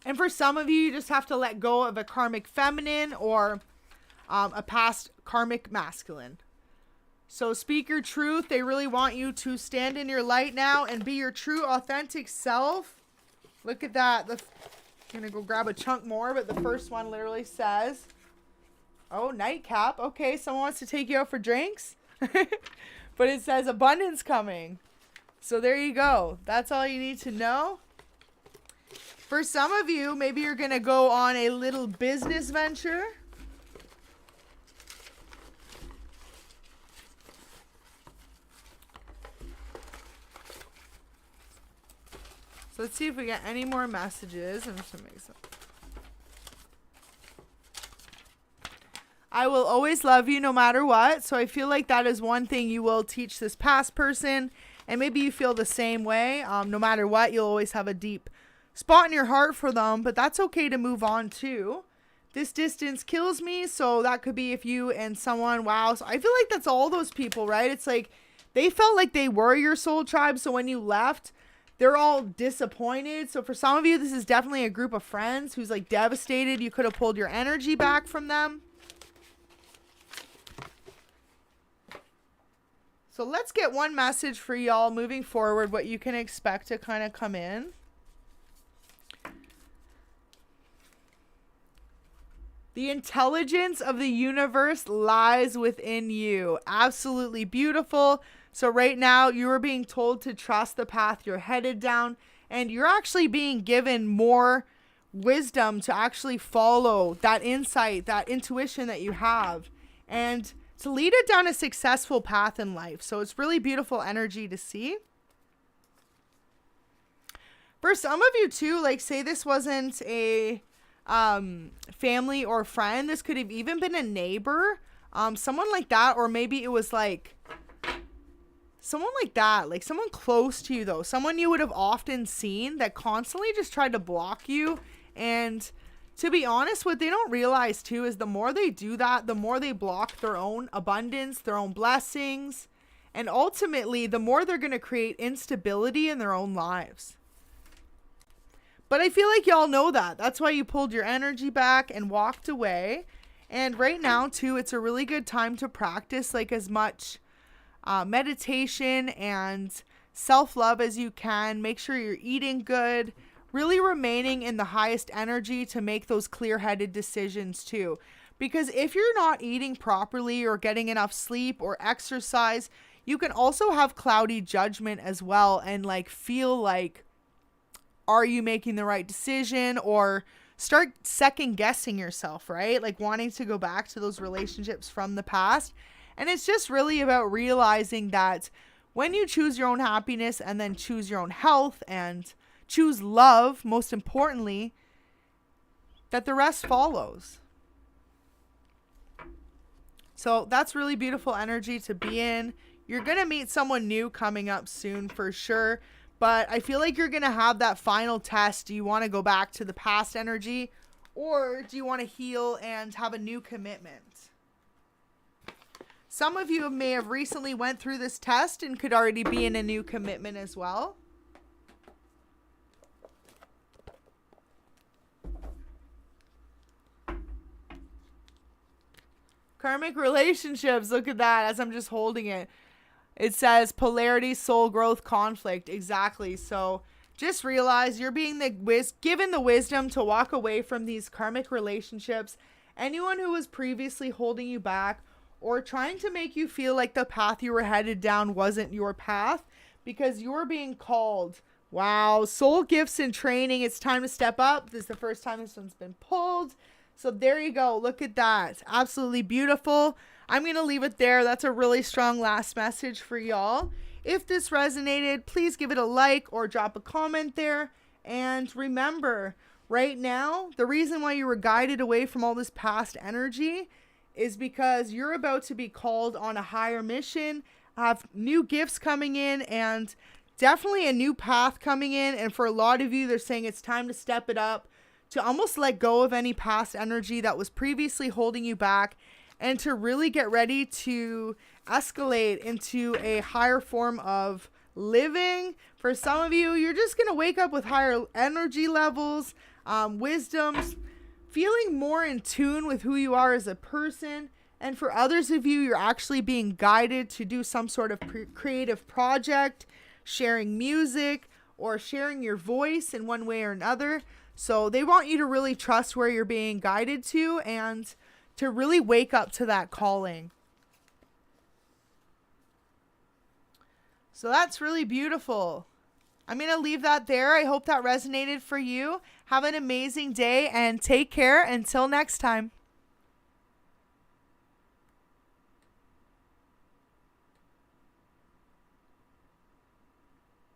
And for some of you, you just have to let go of a karmic feminine or a past karmic masculine. So speak your truth. They really want you to stand in your light now and be your true, authentic self. Look at that. I'm going to go grab a chunk more, but the first one literally says, oh, nightcap. Okay, someone wants to take you out for drinks. But it says abundance coming. So there you go. That's all you need to know. For some of you, maybe you're going to go on a little business venture. So let's see if we get any more messages. I'm just going to make some. I will always love you no matter what. So I feel like that is one thing you will teach this past person. And maybe you feel the same way. No matter what, you'll always have a deep spot in your heart for them. But that's okay to move on too. This distance kills me. So that could be if you and someone, wow. So I feel like that's all those people, right? It's like they felt like they were your soul tribe. So when you left, they're all disappointed. So for some of you, this is definitely a group of friends who's like devastated. You could have pulled your energy back from them. So let's get one message for y'all moving forward, what you can expect to kind of come in. The intelligence of the universe lies within you. Absolutely beautiful. So right now you are being told to trust the path you're headed down, and you're actually being given more wisdom to actually follow that insight, that intuition that you have, and to lead it down a successful path in life. So it's really beautiful energy to see. For some of you too, like say this wasn't a family or friend. This could have even been a neighbor, someone like that, or maybe it was like someone like that, like someone close to you though, someone you would have often seen that constantly just tried to block you. And to be honest, what they don't realize too is the more they do that, the more they block their own abundance, their own blessings, and ultimately the more they're going to create instability in their own lives. But I feel like y'all know that. That's why you pulled your energy back and walked away. And right now too, it's a really good time to practice like as much meditation and self-love as you can. Make sure you're eating good, really remaining in the highest energy to make those clear-headed decisions too. Because if you're not eating properly or getting enough sleep or exercise, you can also have cloudy judgment as well and like feel like, are you making the right decision? Or start second guessing yourself, right? Like wanting to go back to those relationships from the past. And it's just really about realizing that when you choose your own happiness and then choose your own health and choose love, most importantly, that the rest follows. So that's really beautiful energy to be in. You're going to meet someone new coming up soon for sure. But I feel like you're going to have that final test. Do you want to go back to the past energy, or do you want to heal and have a new commitment? Some of you may have recently went through this test and could already be in a new commitment as well. Karmic relationships, look at that as I'm just holding it. It says polarity, soul growth, conflict. Exactly. So just realize you're being given the wisdom to walk away from these karmic relationships. Anyone who was previously holding you back or trying to make you feel like the path you were headed down wasn't your path, because you're being called. Wow. Soul gifts and training. It's time to step up. This is the first time this one's been pulled. So there you go. Look at that. Absolutely beautiful. I'm going to leave it there. That's a really strong last message for y'all. If this resonated, please give it a like or drop a comment there. And remember, right now, the reason why you were guided away from all this past energy is because you're about to be called on a higher mission, have new gifts coming in, and definitely a new path coming in. And for a lot of you, they're saying it's time to step it up, to almost let go of any past energy that was previously holding you back, and to really get ready to escalate into a higher form of living. For some of you, you're just going to wake up with higher energy levels, wisdoms, feeling more in tune with who you are as a person. And for others of you, you're actually being guided to do some sort of creative project, sharing music, or sharing your voice in one way or another. So they want you to really trust where you're being guided to and to really wake up to that calling. So that's really beautiful. I'm going to leave that there. I hope that resonated for you. Have an amazing day and take care until next time.